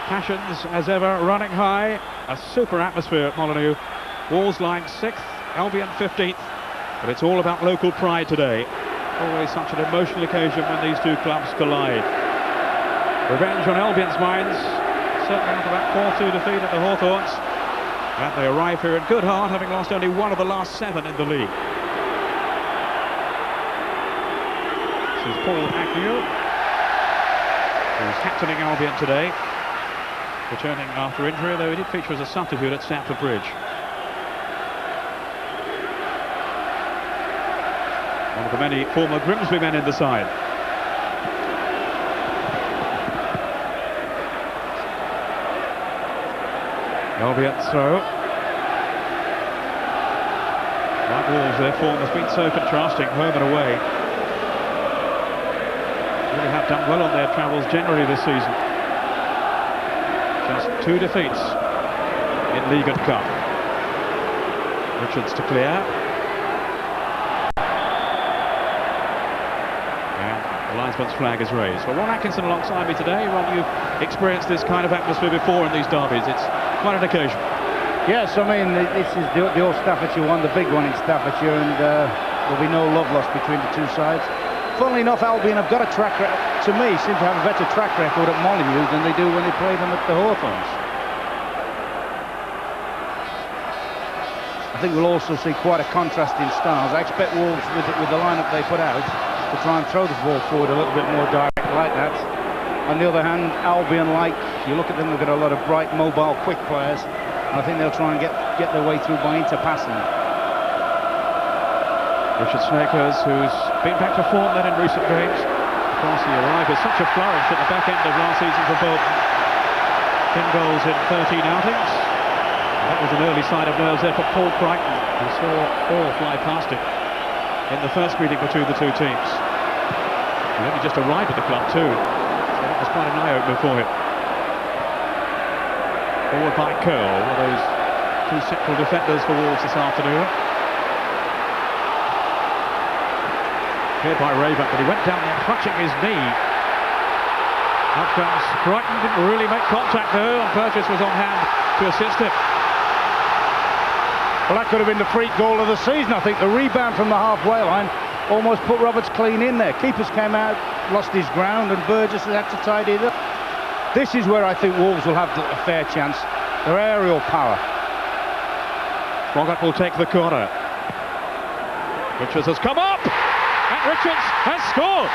Passions, as ever, running high. A super atmosphere at Molineux. Wolves lying 6th, Albion 15th. But it's all about local pride today. Always such an emotional occasion when these two clubs collide. Revenge on Albion's minds, certainly after that 4-2 defeat at the Hawthorns. And they arrive here in good heart, having lost only one of the last 7 in the league. This is Paul Agnew, who's captaining Albion today, returning after injury, though he did feature as a substitute at Stamford Bridge. One of the many former Grimsby men in the side. Albion throw. Like Wolves, their form has been so contrasting, home and away. Really have done well on their travels generally this season. Just 2 defeats in League and Cup. Richards to clear. And the linesman's flag is raised. Well, Ron Atkinson alongside me today. Ron, you've experienced this kind of atmosphere before in these derbies. It's quite an occasion. Yes, I mean, this is the old Staffordshire one, the big one in Staffordshire, and there'll be no love lost between the two sides. Funnily enough, Albion have got a track record, to me, seem to have a better track record at Molineux than they do when they play them at the Hawthorns. I think we'll also see quite a contrast in styles. I expect Wolves, with the lineup they put out, to try and throw the ball forward a little bit more direct like that. On the other hand, Albion, like, you look at them, they've got a lot of bright, mobile, quick players, and I think they'll try and get their way through by interpassing. Richard Snakers, who's been back to form then in recent games. Of course, he arrived with such a flourish at the back end of last season for Bolton. 10 goals in 13 outings. That was an early sign of nerves there for Paul Crichton, who saw 4 fly past him in the first meeting between the two teams. He only just arrived at the club too, so that was quite an eye-opener for him. Forward by Curl, one of those 2 central defenders for Wolves this afternoon. Cleared by Raven, but he went down there clutching his knee. Up comes Crichton, didn't really make contact though, and Burgess was on hand to assist him. Well, that could have been the freak goal of the season, I think. The rebound from the halfway line almost put Roberts clean in there. Keepers came out, lost his ground, and Burgess had to tidy it up. This is where I think Wolves will have a fair chance. Their aerial power. Boggart will take the corner. Richards has come up, and Richards has scored.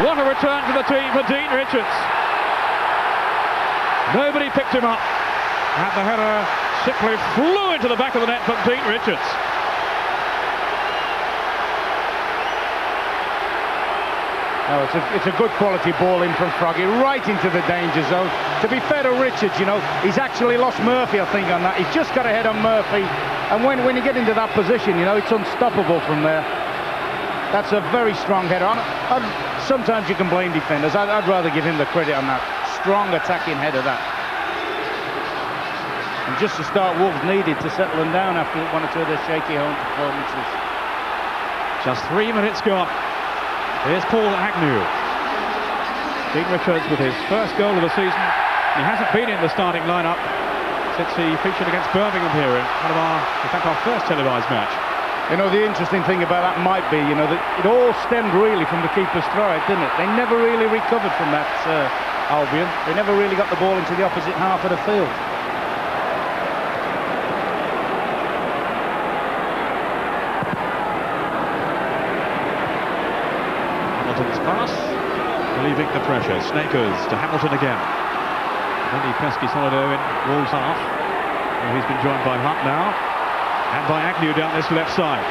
What a return to the team for Dean Richards. Nobody picked him up. And the header simply flew into the back of the net from Dean Richards. No, it's a good quality ball in from Froggy, right into the danger zone. To be fair to Richards, you know, he's actually lost Murphy, I think, on that. He's just got ahead on Murphy, and when you get into that position, you know, it's unstoppable from there. That's a very strong header. Sometimes you can blame defenders. I'd rather give him the credit on that strong attacking header. That. And just to start, Wolves needed to settle them down after one or two of their shaky home performances. Just 3 minutes gone. Here's Paul Agnew. Dean Richards with his first goal of the season. He hasn't been in the starting lineup since he featured against Birmingham here in our first televised match. You know, the interesting thing about that might be, you know, that it all stemmed really from the keeper's throw, didn't it? They never really recovered from that, Albion. They never really got the ball into the opposite half of the field. Pass, relieving the pressure. Snakers to Hamilton again. Only pesky Solido in Wolves half. Well, he's been joined by Hunt now, and by Agnew down this left side.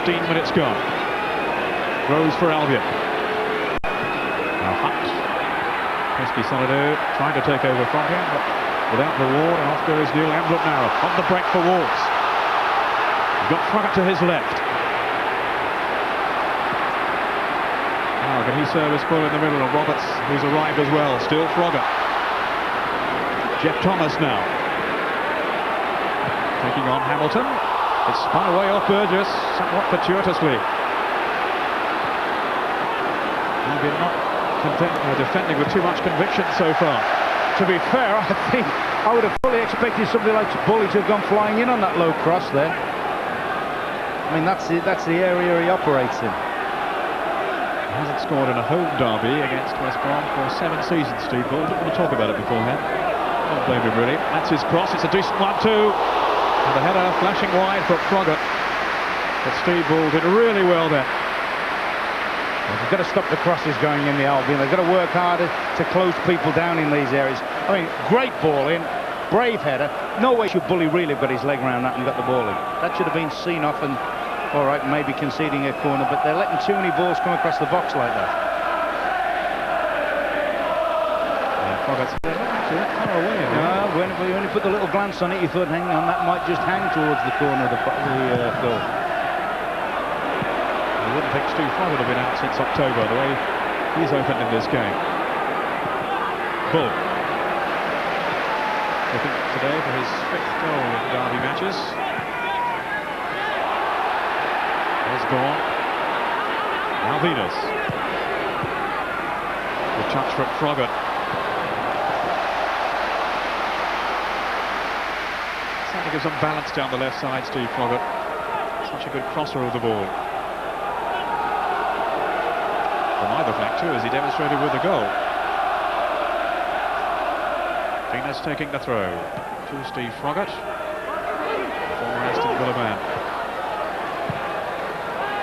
15 minutes gone. Rose for Albion. Now Hunt. Pesky Solido trying to take over from him, but without reward. And off goes Neil Amblett now on the break for Wolves. He's got Froggatt to his left. Can he serve his ball in the middle? And Roberts, who's arrived as well, still Froggatt. Jeff Thomas now taking on Hamilton. It's spun away off Burgess, somewhat fortuitously. Maybe not defending with too much conviction so far. To be fair, I think I would have fully expected somebody like Bully to have gone flying in on that low cross there. I mean, that's the area he operates in. He hasn't scored in a home derby against West Brom for 7 seasons, Steve Bull. Didn't want to talk about it beforehand. Don't blame him, really. That's his cross. It's a decent one, too. And the header flashing wide for Froggatt. But Steve Bull did really well there. Well, they've got to stop the crosses going in the Albion. They've got to work harder to close people down in these areas. I mean, great ball in. Brave header. No way should Bully really have got his leg around that and got the ball in. That should have been seen off and... all right, maybe conceding a corner, but they're letting too many balls come across the box like that. Froggatt's actually that far away. When you only put the little glance on it, you thought, hang on, that might just hang towards the corner of the goal. I wouldn't think Steve Froggatt would have been out since October, the way he's opened in this game. Bull. Looking today for his 5th goal in derby matches. Gone. Now Venus. The touch from Froggatt. Trying to give some balance down the left side, Steve Froggatt. Such a good crosser of the ball. From either flank too, as he demonstrated with the goal. Venus taking the throw to Steve Froggatt. Former Aston Villa man.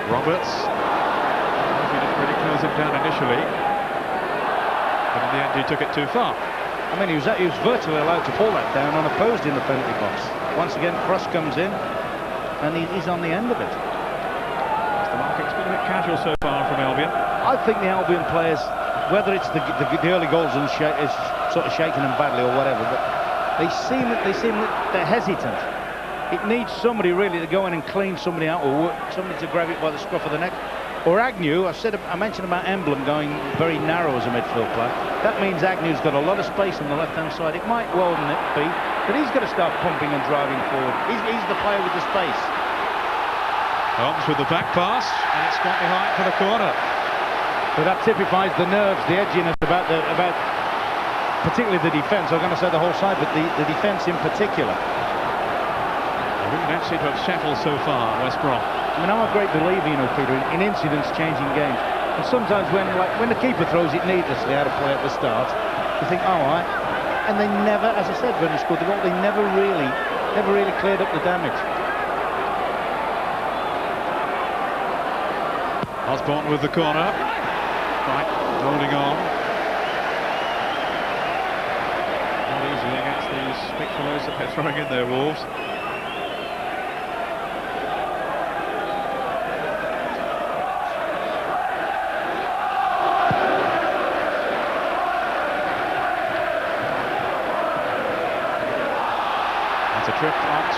Roberts, he didn't really close him down initially, but in the end he took it too far. I mean, he was virtually allowed to pull that down unopposed in the penalty box. Once again, cross comes in, and he's on the end of it. The market's been a bit casual so far from Albion. I think the Albion players, whether it's the early goals and is sort of shaking them badly or whatever, but they seem that they're hesitant. It needs somebody really to go in and clean somebody out, or somebody to grab it by the scruff of the neck. Or Agnew. I mentioned about Emblem going very narrow as a midfield player. That means Agnew's got a lot of space on the left-hand side. It might well be, but he's got to start pumping and driving forward. He's the player with the space. Holmes with the back pass, and it's got behind for the corner. But that typifies the nerves, the edginess about particularly the defence. I'm going to say the whole side, but the defence in particular. They don't seem to have settled so far, West Brom. I mean, I'm a great believer, you know, Peter, in incidents changing games. And sometimes when the keeper throws it needlessly out of play at the start, you think, all right. And they never, as I said, when they scored the goal, they never really cleared up the damage. Osborne with the corner. Right, holding on. Not easy against these big fellows that they're throwing in there, Wolves.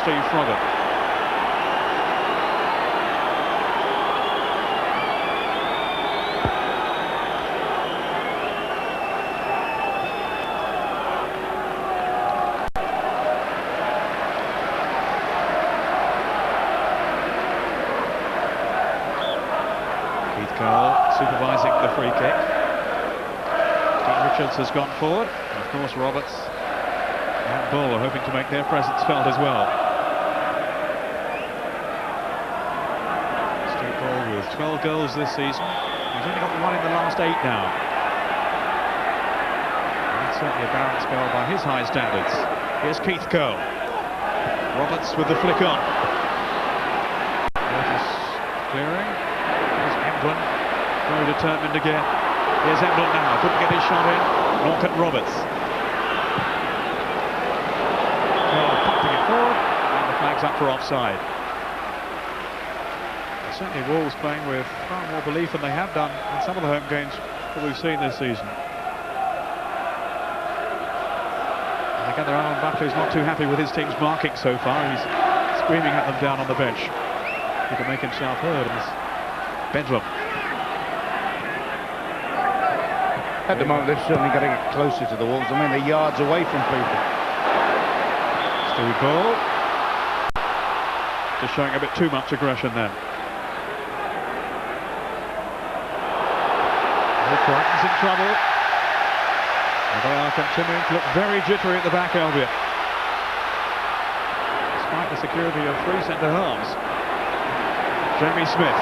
Steve Froggatt. Supervising the free kick. Richards has gone forward. And of course, Roberts and Bull are hoping to make their presence felt as well. Steve Bull with 12 goals this season. He's only got one in the last 8 now. And that's certainly a balanced goal by his high standards. Here's Keith Cole. Roberts with the flick on. Curtis clearing. Here's Emblem. Very determined again. Here's Emblem now. Couldn't get his shot in. Nor can Roberts. Well, pumping it forward. And the flag's up for offside. Certainly Wolves playing with far more belief than they have done in some of the home games that we've seen this season. And again, Alan Buckley's not too happy with his team's marking so far. He's screaming at them down on the bench. He can make himself heard in this bedlam. At the moment, they've certainly got to get closer to the Wolves. I mean, they're yards away from people. Steve Bull. Just showing a bit too much aggression then. Brighton's in trouble. And they are continuing to look very jittery at the back, Albion. Despite the security of 3 centre halves. Jamie Smith.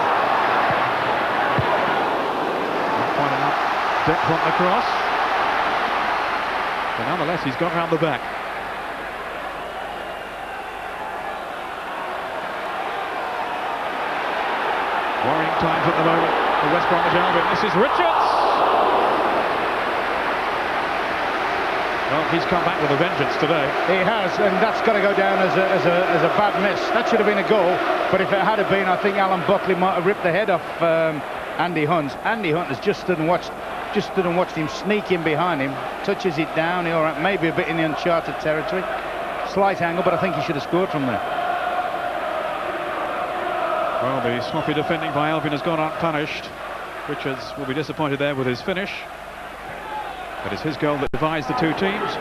Not quite enough depth on the cross. But nonetheless, he's got round the back. Worrying times at the moment. The West Bromwich Albion. This is Richards. Well, he's come back with a vengeance today. He has, and that's got to go down as a bad miss. That should have been a goal, but if it had been, I think Alan Buckley might have ripped the head off Andy Hunt. Andy Hunt has just stood and watched him sneak in behind him, touches it down. All right, maybe a bit in the uncharted territory. Slight angle, but I think he should have scored from there. Well, the sloppy defending by Albion has gone unpunished. Richards will be disappointed there with his finish. But it's his goal that divides the two teams.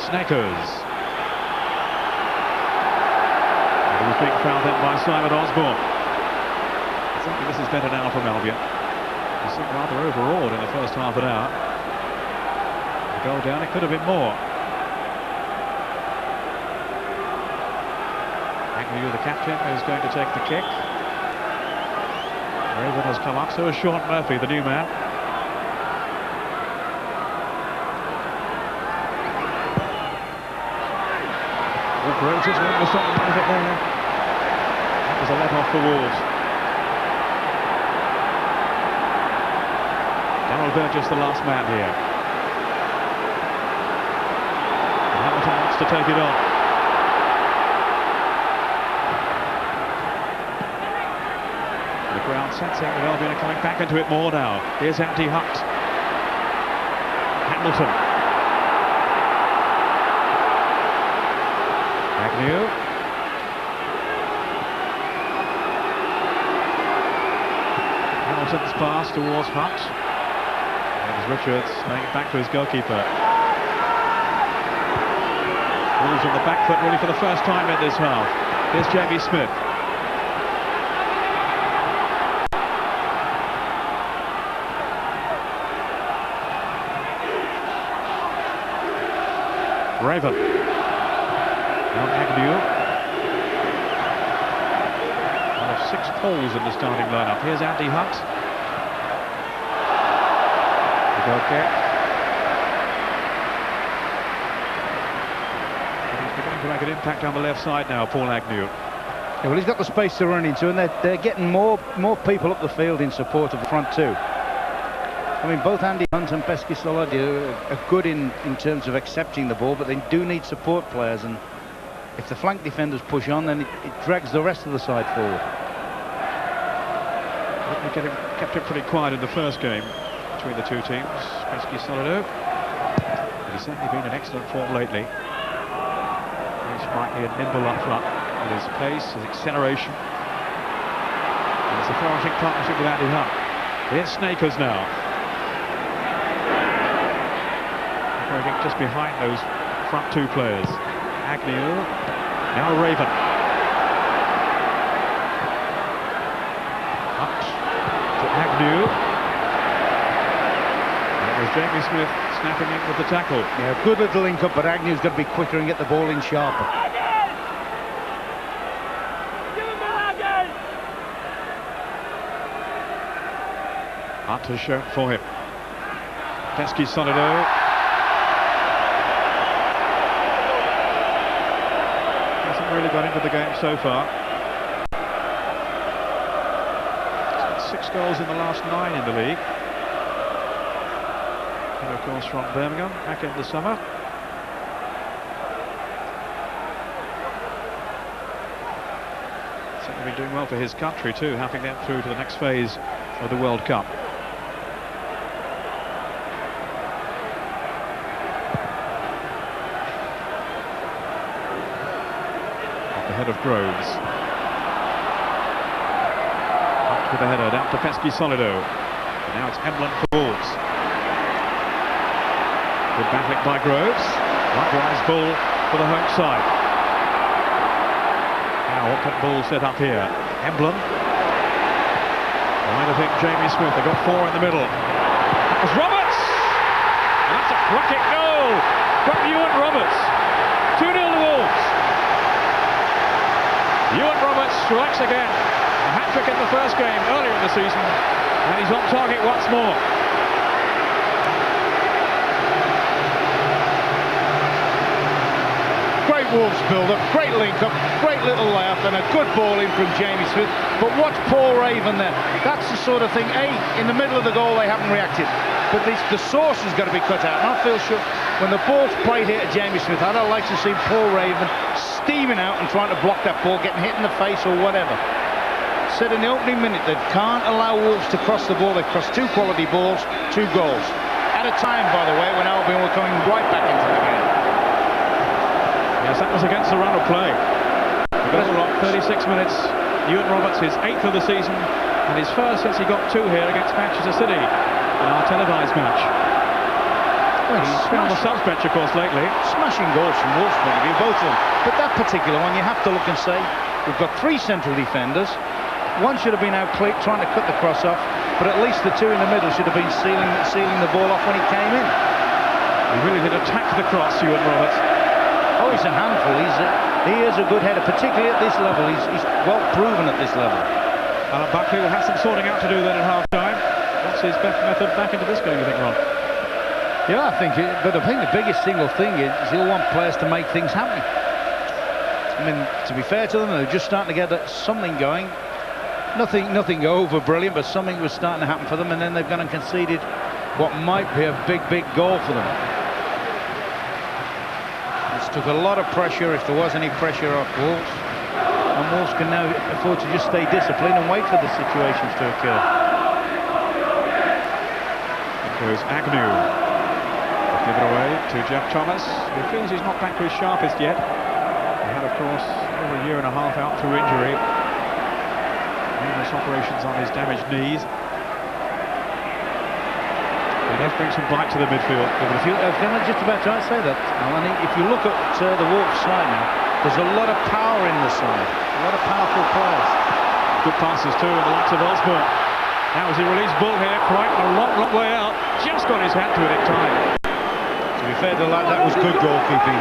Snakers. And he was being fouled then by Simon Osborne. I think this is better now from Albion. He seemed rather overawed in the first half an hour. The goal down, it could have been more. The captain is going to take the kick. Raven has come up, so is Sean Murphy, the new man. Wolverhampton was not a bit there. That was a let-off for Wolves. Darryl Burgess, the last man here. And Hamilton wants to take it on. Ground sets out with Albion are coming back into it more now. Here's Andy Hunt. Hamilton. Agnew. Hamilton's pass towards Hunt. There's Richards laying it back to his goalkeeper. Wolves on the back foot really for the first time in this half. Here's Jamie Smith. Raven. Now Agnew. One of 6 poles in the starting lineup. Here's Andy Hunt. The goal kick. He's beginning to make an impact on the left side now, Paul Agnew. Yeah, well, he's got the space to run into, and they're getting more people up the field in support of the front two. I mean, both Andy Hunt and Pesky Solodier are good in terms of accepting the ball, but they do need support players, and if the flank defenders push on, then it drags the rest of the side forward. Kept it pretty quiet in the first game. between the two teams. Pesky Solido. But he's certainly been in excellent form lately. He's sprightly and nimble up front with his pace, his acceleration. And it's a flourishing partnership with Andy Hunt. Here's Snakers now. Operating just behind those front two players. Agnew, now Raven. Hunt to Agnew. That was Jamie Smith snapping in with the tackle. Yeah, good little link up, but Agnew's got to be quicker and get the ball in sharper. Hunt has shown for him. Pesky Solido. Hasn't really got into the game so far. He's got 6 goals in the last 9 in the league. And of course from Birmingham, back in the summer. Certainly been doing well for his country too, helping them through to the next phase of the World Cup. Head of Groves. Up with the header, down to Pesky Solido. And now it's Emblem for Wolves. Good battling by Groves. Likewise Bull for the home side. Now what can Bull set up here? Emblem. Trying to think Jamie Smith. They've got 4 in the middle. That was Roberts! And that's a cracking goal from Ewan Roberts. 2-0 to Wolves. Ewan Roberts strikes again. A hat-trick in the first game earlier in the season, and he's on target once more. Great Wolves build-up, great link-up, great little layup, and a good ball in from Jamie Smith. But watch Paul Raven there. That's the sort of thing, in the middle of the goal they haven't reacted. But the source has got to be cut out. And I feel sure when the ball's played here to Jamie Smith, I'd like to see Paul Raven steaming out and trying to block that ball, getting hit in the face or whatever. Said in the opening minute they can't allow Wolves to cross the ball. They've crossed 2 quality balls, 2 goals. At a time, by the way, when Albion were coming right back into the game. Yes, that was against the run of play. The goal on 36 minutes. Ewan Roberts, his 8th of the season, and his first since he got 2 here against Manchester City in our televised match. Well, he's been on the subs bench, of course, lately. Smashing goals from Wolves' point of view, both of them. But that particular one, you have to look and say, we've got 3 central defenders. One should have been out trying to cut the cross off, but at least the 2 in the middle should have been sealing the ball off when he came in. He really did attack the cross, Ewan Roberts. Oh, he's a handful. He is a good header, particularly at this level. He's well proven at this level. Alan Buckley will have some sorting out to do then at half-time. What's his best method back into this game, you think, Ron? Yeah, I think the biggest single thing is he'll want players to make things happen. I mean, to be fair to them, they're just starting to get something going. Nothing over brilliant, but something was starting to happen for them, and then they've gone and conceded what might be a big goal for them. This took a lot of pressure, if there was any pressure, off Wolves. And Wolves can now afford to just stay disciplined and wait for the situations to occur. Goes Agnew. Give it away to Jeff Thomas, who feels he's not back to his sharpest yet. He had, of course, over a year and a half out through injury. Numerous operations on his damaged knees. He does bring some bite to the midfield. Yeah, but I'm just about to say that, Alan. If you look at the Wolves side now, there's a lot of power in the side. A lot of powerful players. Good passes too, in the likes of Osborne. Now as he released Bull here, quite a long way out. Just got his hand to it in time. To be fair to the lad, that was good goalkeeping.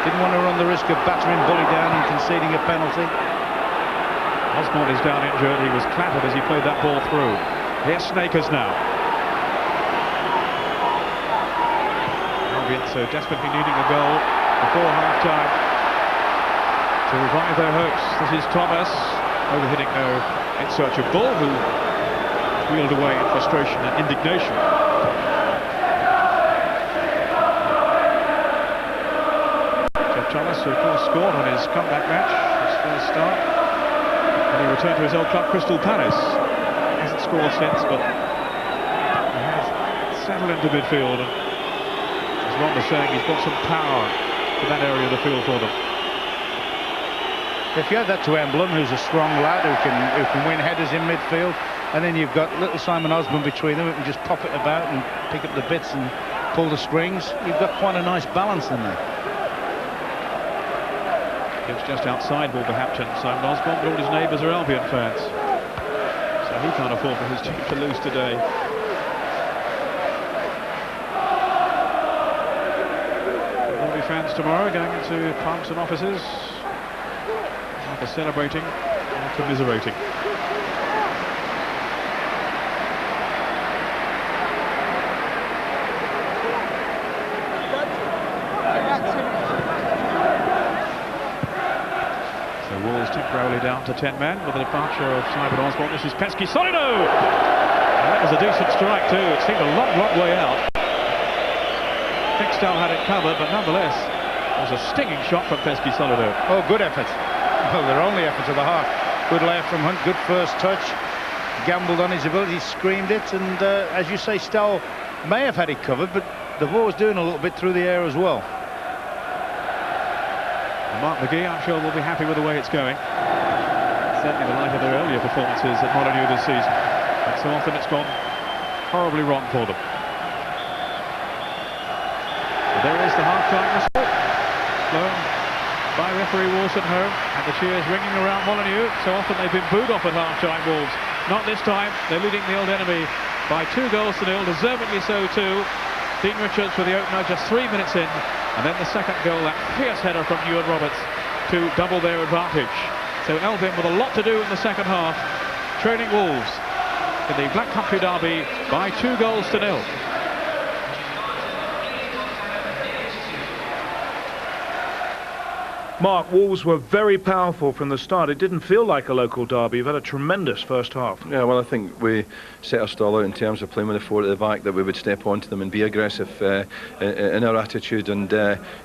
Didn't want to run the risk of battering Bully down and conceding a penalty. Osborne is down injured. He was clattered as he played that ball through. Here's Snakers now. Albion so desperately needing a goal before half-time to revive their hopes. This is Thomas, overhitting though in search of Bull, who wheeled away in frustration and indignation. Jeff Thomas, who of course scored on his comeback match, his first start, and he returned to his old club Crystal Palace. He hasn't scored since, but he has settle into midfield, and as Ron was saying, he's got some power to that area of the field for them. If you add that to Emblem, who's a strong lad who can win headers in midfield, and then you've got little Simon Osborne between them who can just pop it about and pick up the bits and pull the strings, you've got quite a nice balance in there. It's just outside Wolverhampton. Simon Osborne, but all his neighbours are Albion fans, so he can't afford for his team to lose today. There'll be fans tomorrow going into pubs and offices, either celebrating or commiserating. Wolves temporarily down to 10 men with the departure of Simon Osborne. This is Pesky Solido! That was a decent strike too. It seemed a long way out. Hickstall had it covered, but nonetheless, it was a stinging shot from Pesky Solido. Oh, good effort. Well, their only effort of the half. Good layout from Hunt, good first touch. Gambled on his ability, screamed it, and as you say, Stow may have had it covered, but the ball was doing a little bit through the air as well. Mark McGee, I'm sure, will be happy with the way it's going. Certainly in the light of their earlier performances at Molineux this season. And so often it's gone horribly wrong for them. But there is the half-time whistle, blown by referee Wolstenholme, and the cheers ringing around Molineux. So often they've been booed off at half-time, Wolves. Not this time. They're leading the old enemy by 2 goals to 0, deservedly so too. Dean Richards with the opener just 3 minutes in, and then the second goal, that fierce header from Ewan Roberts to double their advantage. So Albion with a lot to do in the second half, trailing Wolves in the Black Country derby by 2 goals to 0. Mark, Wolves were very powerful from the start. It didn't feel like a local derby. You've had a tremendous first half. Yeah, well, I think we set our stall out in terms of playing with the 4 at the back, that we would step onto them and be aggressive in our attitude, and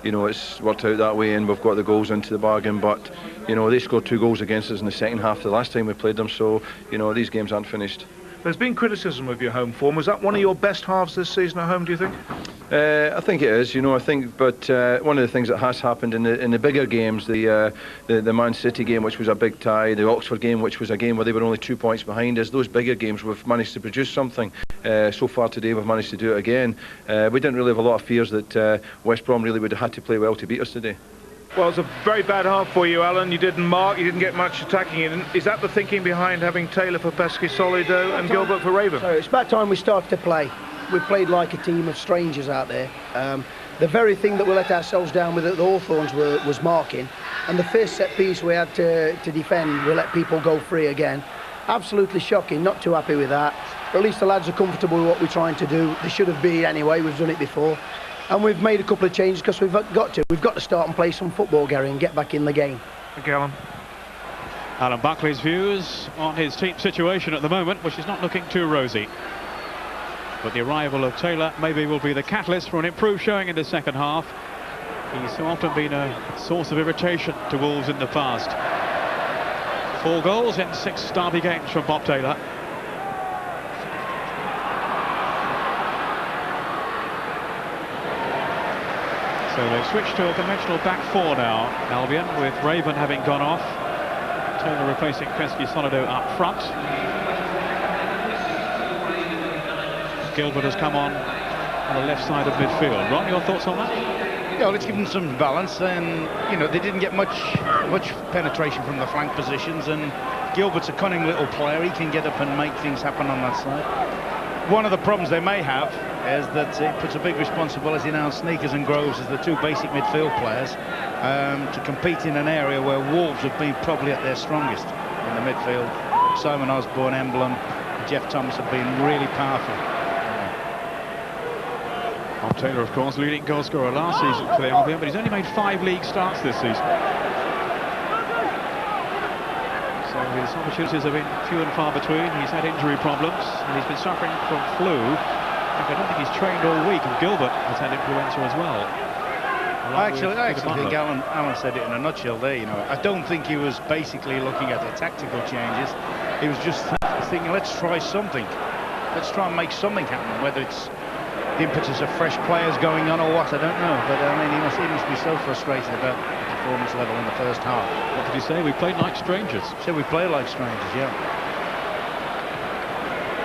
you know, it's worked out that way, and we've got the goals into the bargain. But you know, they scored 2 goals against us in the second half the last time we played them, so you know, these games aren't finished. There's been criticism of your home form. Was that one of your best halves this season at home, do you think? I think it is, you know. I think, but one of the things that has happened in the bigger games, the Man City game, which was a big tie, the Oxford game, which was a game where they were only 2 points behind us, those bigger games we've managed to produce something. So far today we've managed to do it again. We didn't really have a lot of fears that West Brom really would have had to play well to beat us today. Well, it's a very bad half for you, Alan. You didn't mark, you didn't get much attacking in. Is that the thinking behind having Taylor for Pesky Solido and Gilbert for Raven? So it's about time we started to play. We played like a team of strangers out there. The very thing that we let ourselves down with at the Hawthorns was marking. And the first set piece we had to defend, we let people go free again. Absolutely shocking, not too happy with that. But at least the lads are comfortable with what we're trying to do. They should have been anyway, we've done it before. And we've made a couple of changes because we've got to start and play some football, Gary, and get back in the game. Thank you, Alan. Alan Buckley's views on his team situation at the moment, which is not looking too rosy. But the arrival of Taylor maybe will be the catalyst for an improved showing in the second half. He's so often been a source of irritation to Wolves in the past. 4 goals in 6 derby games from Bob Taylor. So they've switched to a conventional back 4 now, Albion, with Raven having gone off. Taylor replacing Pesky Solido up front. Gilbert has come on the left side of midfield. Ron, your thoughts on that? Yeah, let's give them some balance. And you know, they didn't get much penetration from the flank positions. And Gilbert's a cunning little player. He can get up and make things happen on that side. One of the problems they may have is that it puts a big responsibility now on Sneakers and Groves as the 2 basic midfield players to compete in an area where Wolves have been probably at their strongest in the midfield. Simon Osborne, Emblem, Jeff Thomas have been really powerful. Bob Taylor, of course, leading goal scorer last season for the Albion, but he's only made 5 league starts this season. So his opportunities have been few and far between. He's had injury problems, and he's been suffering from flu. I don't think he's trained all week, and Gilbert has had influenza as well. I actually think Alan said it in a nutshell there. You know, I don't think he was basically looking at the tactical changes. He was just thinking, let's try something. Let's try and make something happen, whether it's the impetus of fresh players going on or what, I don't know. But I mean, he must be so frustrated about the performance level in the first half. What did he say? We played like strangers. So we played like strangers, yeah.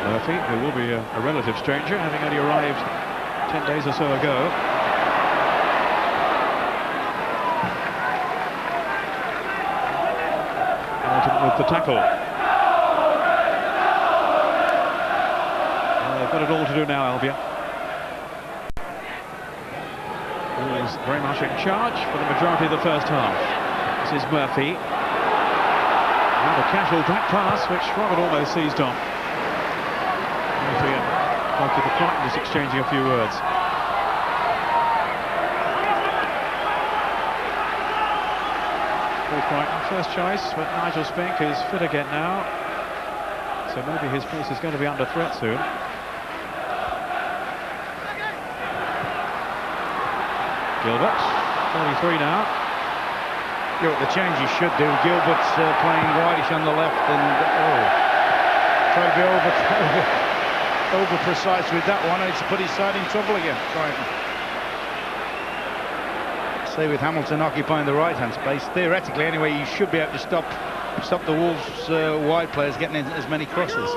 Murphy, who will be a relative stranger, having only arrived 10 days or so ago. Hamilton with the tackle. They've got it all to do now, Albion. Wolves very much in charge for the majority of the first half. This is Murphy. And a casual back pass, which Robert almost seized on. Murphy and goalkeeper Crichton just exchanging a few words. Paul Crichton, first choice, but Nigel Spink is fit again now. So maybe his place is going to be under threat soon. Gilbert, 33 now. You know what the change you should do. Gilbert's playing Whitish on the left and try to be over precise with that one, and it's put his side in trouble again. Say with Hamilton occupying the right-hand space, theoretically anyway, you should be able to stop the Wolves' wide players getting in as many crosses.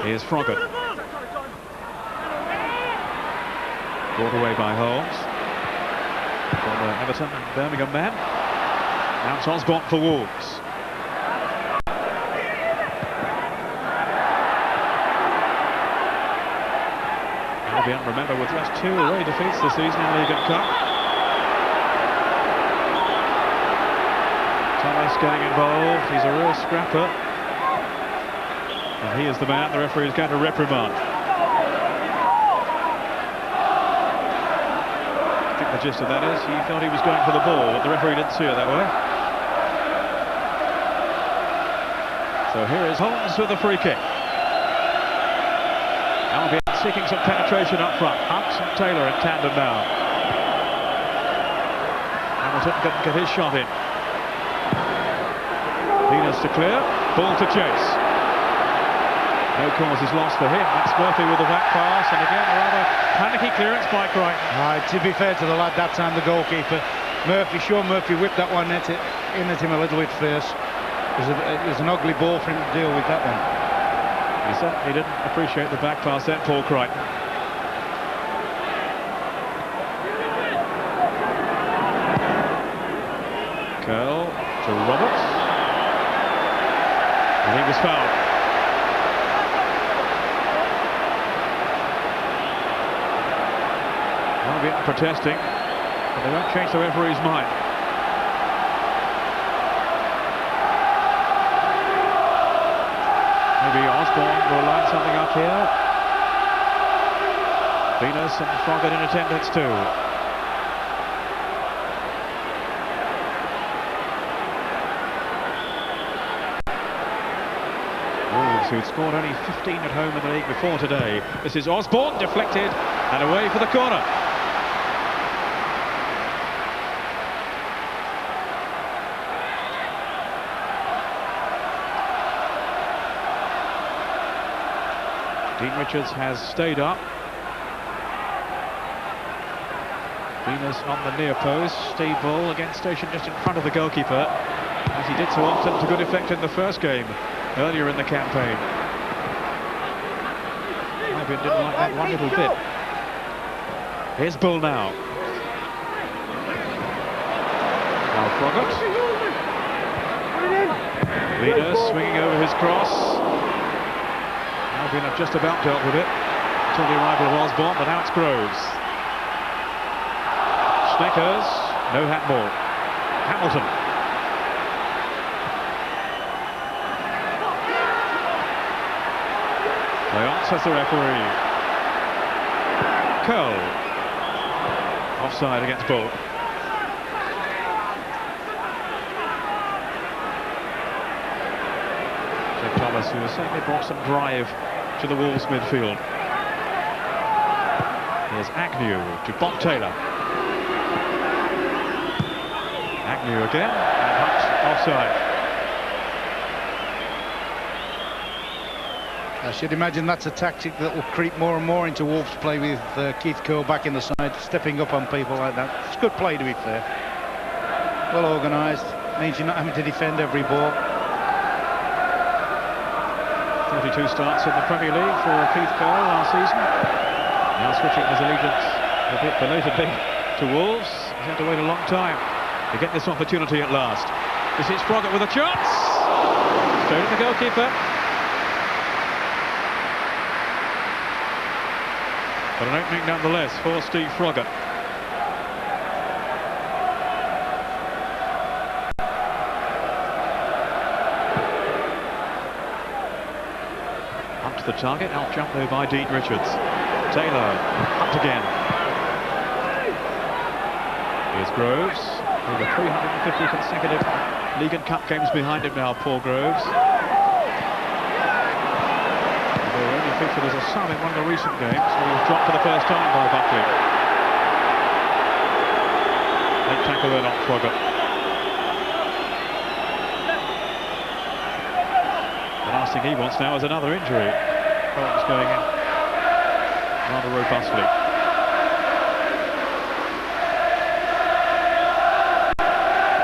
Here's Froggatt. Brought away by Holmes. Former Everton and Birmingham man. Now it's Osborne for Wolves. Albion, remember, with just 2 away defeats this season in League and Cup. Thomas getting involved. He's a real scrapper. And he is the man the referee is going to reprimand. The gist of that is he thought he was going for the ball, but the referee didn't see it that way. So here is Holmes with the free kick. Albion seeking some penetration up front. Hunt and Taylor in tandem now. Hamilton couldn't get his shot in. Venus to clear, ball to chase. No cause is lost for him. That's Murphy with the back pass, and again a rather panicky clearance by Crichton. To be fair to the lad, that time the goalkeeper, Murphy whipped that one in at him a little bit first. It was an ugly ball for him to deal with that one. He certainly didn't appreciate the back pass then, Paul Crichton. Curl to Roberts. And he was fouled. Albion protesting, but they won't change the referee's mind. Maybe Osborne will line something up here. Venus and Froggatt in attendance too. Wolves, who'd scored only 15 at home in the league before today. This is Osborne, deflected and away for the corner. Dean Richards has stayed up. Venus on the near post. Steve Bull again stationed just in front of the goalkeeper, as he did so often to good effect in the first game earlier in the campaign. Albion didn't like that one little bit. Here's Bull now. Now Froggatt. Venus swinging over his cross. Albion have just about dealt with it until the arrival of Osborne, but now it's Groves. Sneckers, no handball. Hamilton. Play on, says the referee. Curl. Offside against Bull. Thomas, who has certainly brought some drive to the Wolves midfield. Here's Agnew to Bob Taylor. Agnew again, and Hunt offside. I should imagine that's a tactic that will creep more and more into Wolves' play with Keith Curl back in the side, stepping up on people like that. It's good play, to be fair. Well organised, means you're not having to defend every ball. 32 starts in the Premier League for Keith Curl last season. Now switching his allegiance a bit belatedly to Wolves. He's had to wait a long time to get this opportunity at last. This is Froggatt with a chance. Straight at the goalkeeper. But an opening nonetheless for Steve Froggatt. Up to the target, out jump though by Dean Richards. Taylor, up again. Here's Groves, over 350 consecutive League and Cup games behind him now, Paul Groves. Featured as a sub in one of the recent games, so he was dropped for the first time by Buckley. Late tackle there on Froggatt. The last thing he wants now is another injury. Holmes going in rather robustly.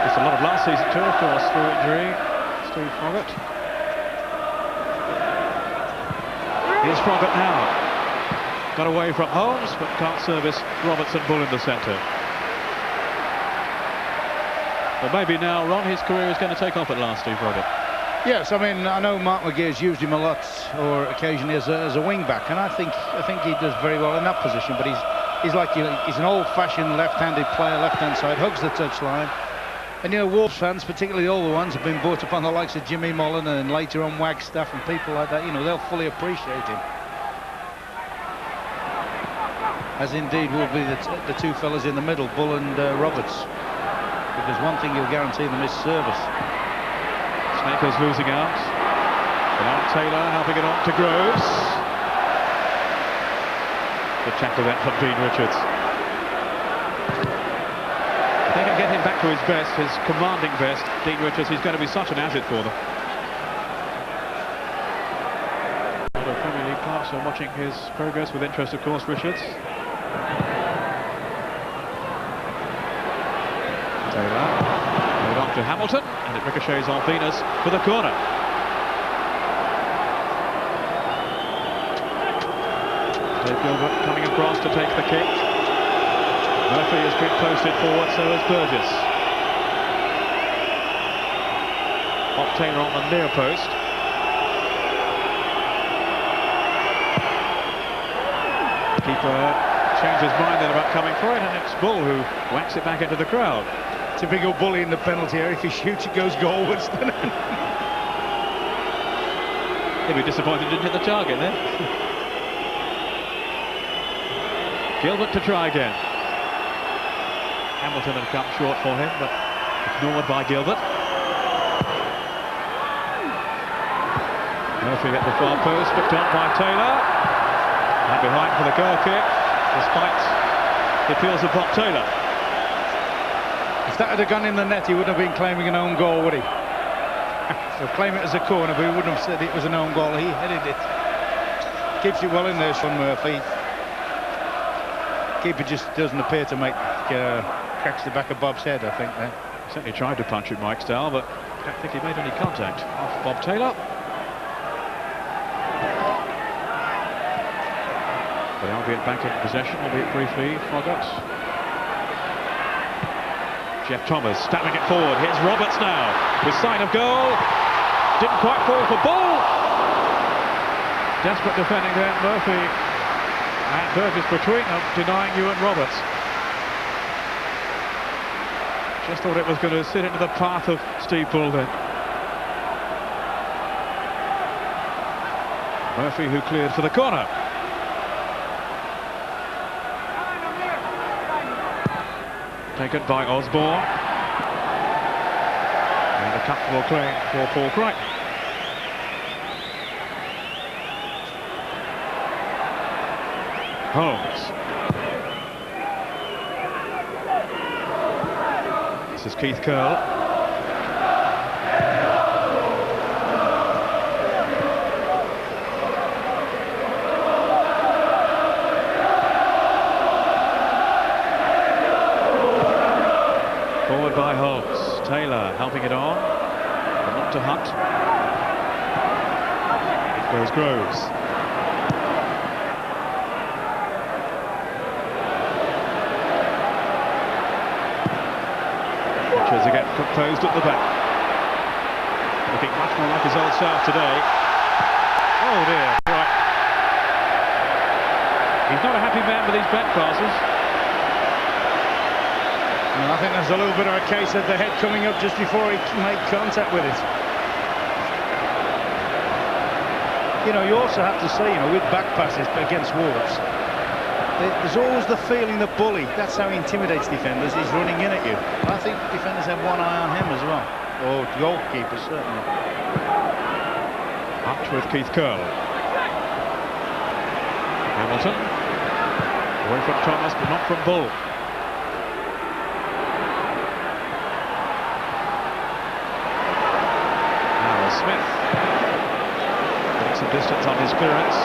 It's a lot of last season too, of course, through injury. Steve Froggatt. Here's Froggatt now. Got away from Holmes, but can't service Robertson Bull in the centre. But maybe now, Ron, his career is going to take off at last, Steve Froggatt. Yes, I mean, I know Mark McGee's used him a lot, or occasionally as a wing back, and I think he does very well in that position. But he's like, you know, he's an old-fashioned left-handed player, left-hand side, hugs the touchline. And you know, Wolves fans, particularly the older ones, have been brought up on the likes of Jimmy Mullen and later on Wagstaff and people like that. You know, they'll fully appreciate him. As indeed will be the two fellas in the middle, Bull and Roberts. If there's one thing you'll guarantee them is service. Snaker's losing out. Now Taylor helping it on to Groves. Good tackle then from Dean Richards. If they can get him back to his best, his commanding best, Dean Richards, he's going to be such an asset for them. The Premier League clubs are watching his progress with interest, of course, Richards. Taylor, moved on to Hamilton, and it ricochets on Venus for the corner. Dave Gilbert coming across to take the kick. Murphy has been posted forward, so has Burgess. Bob Taylor on the near post. Keeper changed his mind then about coming for it, and it's Bull who whacks it back into the crowd. Typical Bully in the penalty area. If he shoots, it goes goalwards. He'll be disappointed he didn't hit the target then. Gilbert to try again. Hamilton had come short for him, but ignored by Gilbert. Murphy at the far post, picked on by Taylor. And behind for the goal kick, despite the appeals of Bob Taylor. If that had gone in the net, he wouldn't have been claiming an own goal, would he? He'll claim it as a corner, but he wouldn't have said it was an own goal. He headed it. Keeps it well in there, Sean Murphy. Keeper just doesn't appear to make cracks the back of Bob's head, I think, there. Certainly tried to punch it, Mike Stahl, but I don't think he made any contact off Bob Taylor. But albeit back in possession, albeit briefly, Froggatt. Jeff Thomas stabbing it forward. Here's Roberts now, with sign of goal. Didn't quite fall for Bull. Desperate defending there, Murphy and Burgess between them, denying Ewan Roberts. Just thought it was going to sit into the path of Steve Bull then. Murphy who cleared for the corner. Taken by Osborne. And a comfortable claim for Paul Crichton. Holmes. This is Keith Curl. Forward by Holmes. Taylor helping it on. But not to Hunt. It goes Groves. Richards again composed at the back. Looking much more like his old self today. Oh dear, right. He's not a happy man with these back passes. And I think there's a little bit of a case of the head coming up just before he made contact with it. You know, you also have to say, you know, with back passes against Wolves, there's always the feeling that Bully, that's how he intimidates defenders, he's running in at you. I think defenders have one eye on him as well. Or goalkeepers, certainly. Hunt with Keith Curl. Hamilton. Away from Thomas, but not from Bull. Smith getting some distance on his clearance.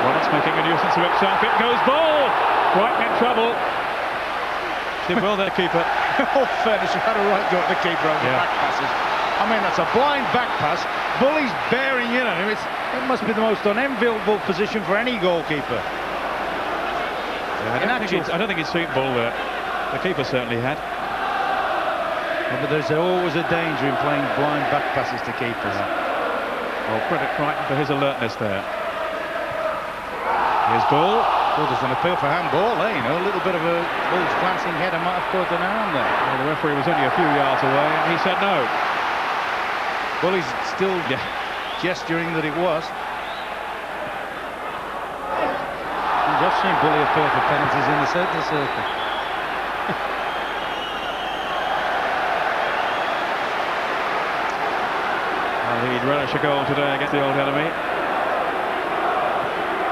Roberts making a nuisance of himself. It goes Ball. Right in trouble. Did well there, keeper. Oh, fairness, you had a right go at the keeper on the back passes. I mean, that's a blind back pass. Bully's bearing in on him. It must be the most unenviable position for any goalkeeper. Yeah, I don't think he'd seen Ball there. The keeper certainly had. Yeah, but there's always a danger in playing blind back passes to keepers. Well, credit Crichton for his alertness there. Here's Ball. Well, there's an appeal for handball, eh? You know, a little bit of a Bull's glancing header might have caught an arm there. Well, the referee was only a few yards away and he said no. Bully's still gesturing that it was. I've seen Bully appeal for penalties in the centre circle. He'd relish a goal today against the old enemy.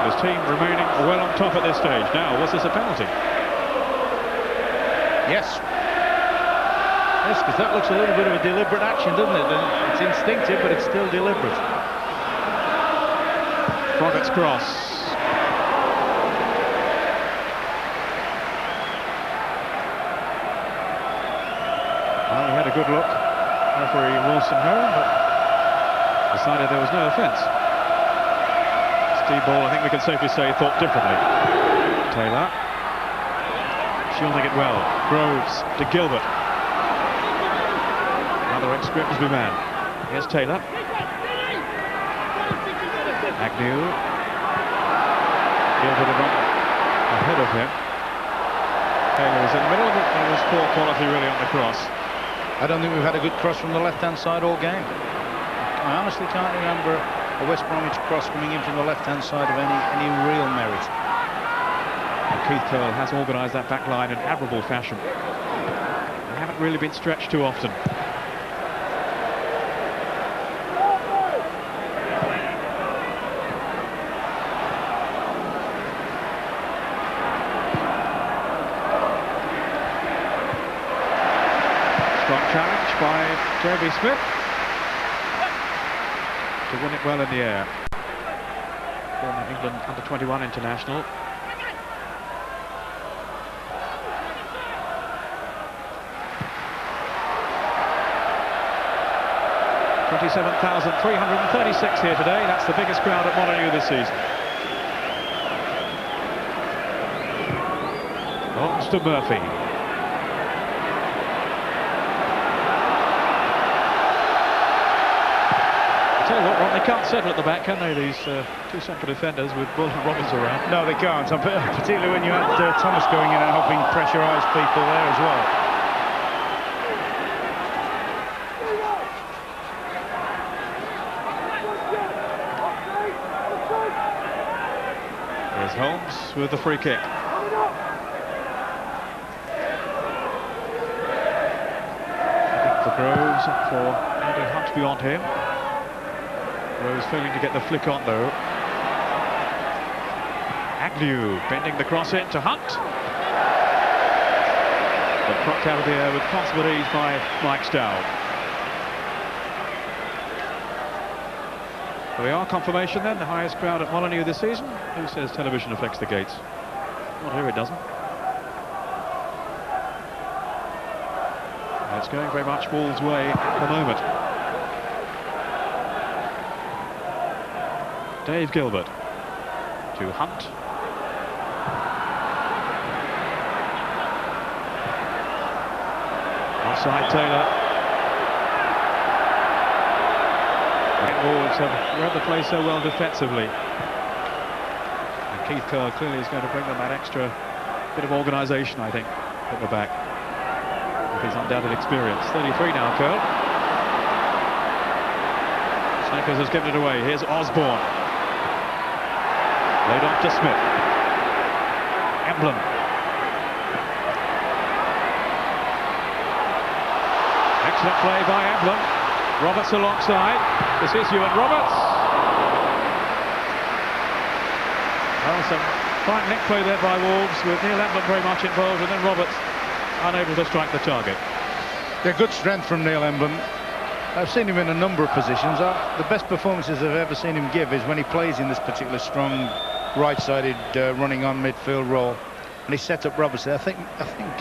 His team remaining well on top at this stage. Now, was this a penalty? Yes. Yes, because that looks a little bit of a deliberate action, doesn't it? It's instinctive, but it's still deliberate. Froggett's cross. Well, he had a good look. Referee Wilson home, but decided there was no offence. Steve Ball, I think we can safely say, thought differently. Taylor shielding it well. Groves to Gilbert. Another ex-Grimsby man. Here's Taylor. Agnew. Gilbert ahead of him. Taylor was in the middle, but there was poor quality really on the cross. I don't think we've had a good cross from the left-hand side all game. I honestly can't remember a West Bromwich cross coming in from the left-hand side of any real merit. And Keith Curl has organised that back line in admirable fashion. They haven't really been stretched too often. Strong challenge by Jeremy Smith to win it well in the air. Former England under-21 international. $27,336 here today. That's the biggest crowd at Molineux this season. Holmes to Murphy. Tell you what, Ron, they can't settle at the back, can they, these two central defenders with Bull and Robbins around? No, they can't, particularly when you had Thomas going in and helping pressurise people there as well. Here's Holmes with the free kick. Looking for Groves, for Andy Hunt beyond him. Rose failing to get the flick on though. Agnew bending the cross in to Hunt. But cropped out of the air with consummate ease by Mike Stow. There we are, confirmation then, the highest crowd at Molineux this season. Who says television affects the gates? Not here, it doesn't. It's going very much Wolves' way at the moment. Dave Gilbert to Hunt. Offside Taylor. Wolves have read the play so well defensively. And Keith Kerr clearly is going to bring them that extra bit of organisation, I think, at the back. With his undoubted experience. 33 now, Kerr. Snickers has given it away. Here's Osborne. Laid off to Smith. Emblem. Excellent play by Emblem. Roberts alongside. This is Ewan Roberts. Well, some fine neck play there by Wolves, with Neil Emblem very much involved, and then Roberts unable to strike the target. They're good strength from Neil Emblem. I've seen him in a number of positions. The best performances I've ever seen him give is when he plays in this particular strong right-sided running on midfield role, and he set up Roberts there. I think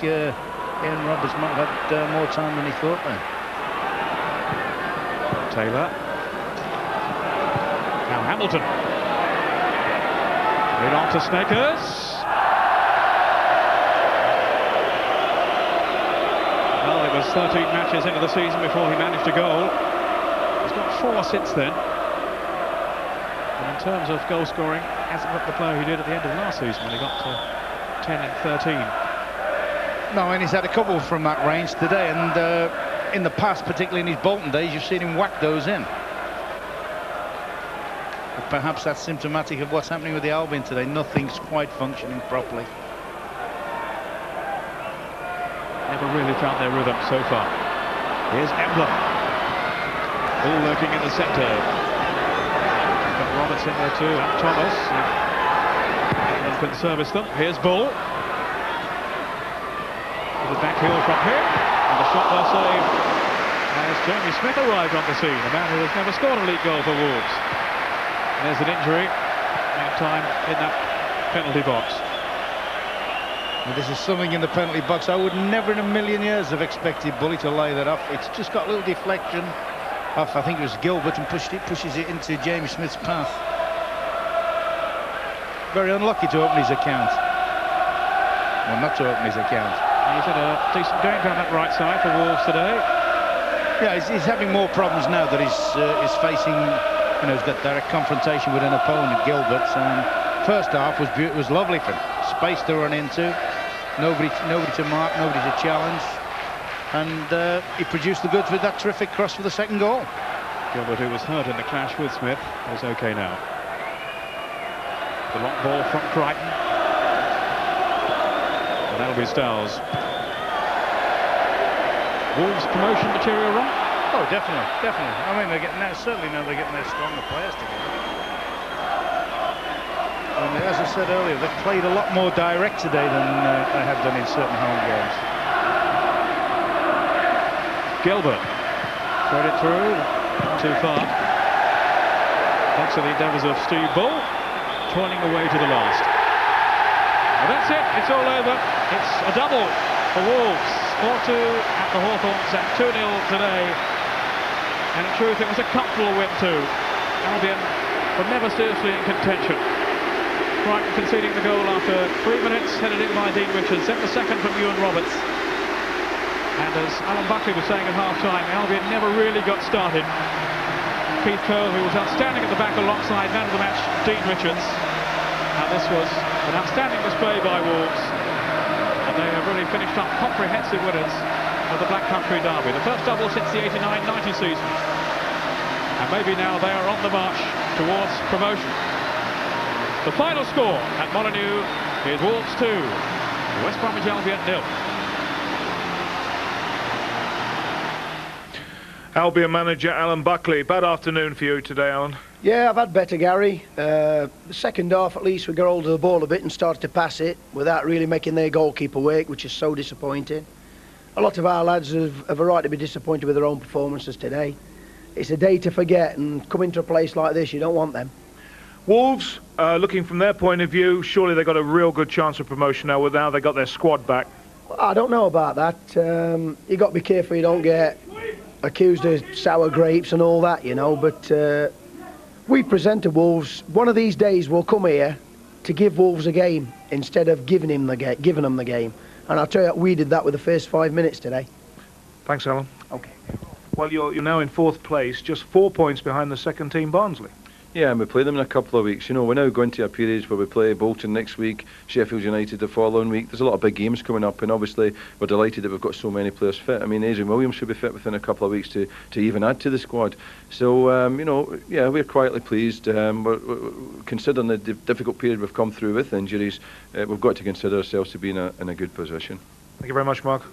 Ian Roberts might have had more time than he thought then. Taylor. Now Hamilton. Lead on to Snickers. Well, it was 13 matches into the season before he managed a goal. He's got 4 since then. And in terms of goal scoring, hasn't got the player he did at the end of last season when he got to 10 and 13. No, and he's had a couple from that range today, and in the past, particularly in his Bolton days, you've seen him whack those in. But perhaps that's symptomatic of what's happening with the Albion today. Nothing's quite functioning properly. Never really found their rhythm so far. Here's Emblem. All lurking in the centre. Got Roberts in there too, and Thomas. Emblem can service them. Here's Bull. The back heel from him. And the shot well saved as Jamie Smith arrived on the scene, a man who has never scored a league goal for Wolves. And there's an injury. Meantime, in that penalty box. Well, this is something in the penalty box. I would never in a million years have expected Bully to lay that off. It's just got a little deflection off, I think it was Gilbert, and pushes it into Jamie Smith's path. Very unlucky to open his account. Well, not to open his account. He's had a decent game down that right side for Wolves today. Yeah, he's having more problems now that he's facing, you know, he's got direct confrontation with an opponent, Gilbert. First half was lovely for him. Space to run into, nobody to mark, nobody to challenge, and he produced the goods with that terrific cross for the second goal. Gilbert, who was hurt in the clash with Smith, is okay now. The long ball from Crichton. And that'll be Stowles. Wolves promotion material, Ron? Oh, definitely. I mean, they're getting certainly now they're getting their stronger players together. And as I said earlier, they've played a lot more direct today than they have done in certain home games. Gilbert. Thread it through. Not too far. Thanks to the endeavours of Steve Bull. Toiling away to the last. Well, that's it. It's all over. It's a double for Wolves. 4-2 at the Hawthorns and 2-0 today. And in truth, it was a comfortable win too. Albion were never seriously in contention. Crichton conceding the goal after 3 minutes, headed in by Dean Richards, then the second from Ewan Roberts. And as Alan Buckley was saying at half-time, Albion never really got started. Keith Kerr, who was outstanding at the back alongside man of the match, Dean Richards. And this was an outstanding display by Wolves. And they have really finished up comprehensive winners of the Black Country Derby. The first double since the 89-90 season. And maybe now they are on the march towards promotion. The final score at Molineux is Wolves 2, West Bromwich Albion 0. Albion manager Alan Buckley. Bad afternoon for you today, Alan. Yeah, I've had better, Gary. The second half, at least, we got hold of the ball a bit and started to pass it without really making their goalkeeper work, which is so disappointing. A lot of our lads have a right to be disappointed with their own performances today. It's a day to forget, and coming to a place like this, you don't want them. Wolves, looking from their point of view, surely they've got a real good chance of promotion now. Now they got their squad back. I don't know about that. You got to be careful you don't get accused of sour grapes and all that, you know. But we present to Wolves. One of these days we'll come here to give Wolves a game instead of giving them the game. And I'll tell you, we did that with the first 5 minutes today. Thanks, Alan. Okay. Well, you're now in 4th place, just 4 points behind the second team, Barnsley. Yeah, and we play them in a couple of weeks. You know, we're now going to a period where we play Bolton next week, Sheffield United the following week. There's a lot of big games coming up, and obviously we're delighted that we've got so many players fit. I mean, Adrian Williams should be fit within a couple of weeks to even add to the squad. So, you know, yeah, we're quietly pleased. We're considering the difficult period we've come through with injuries, we've got to consider ourselves to be in a good position. Thank you very much, Mark.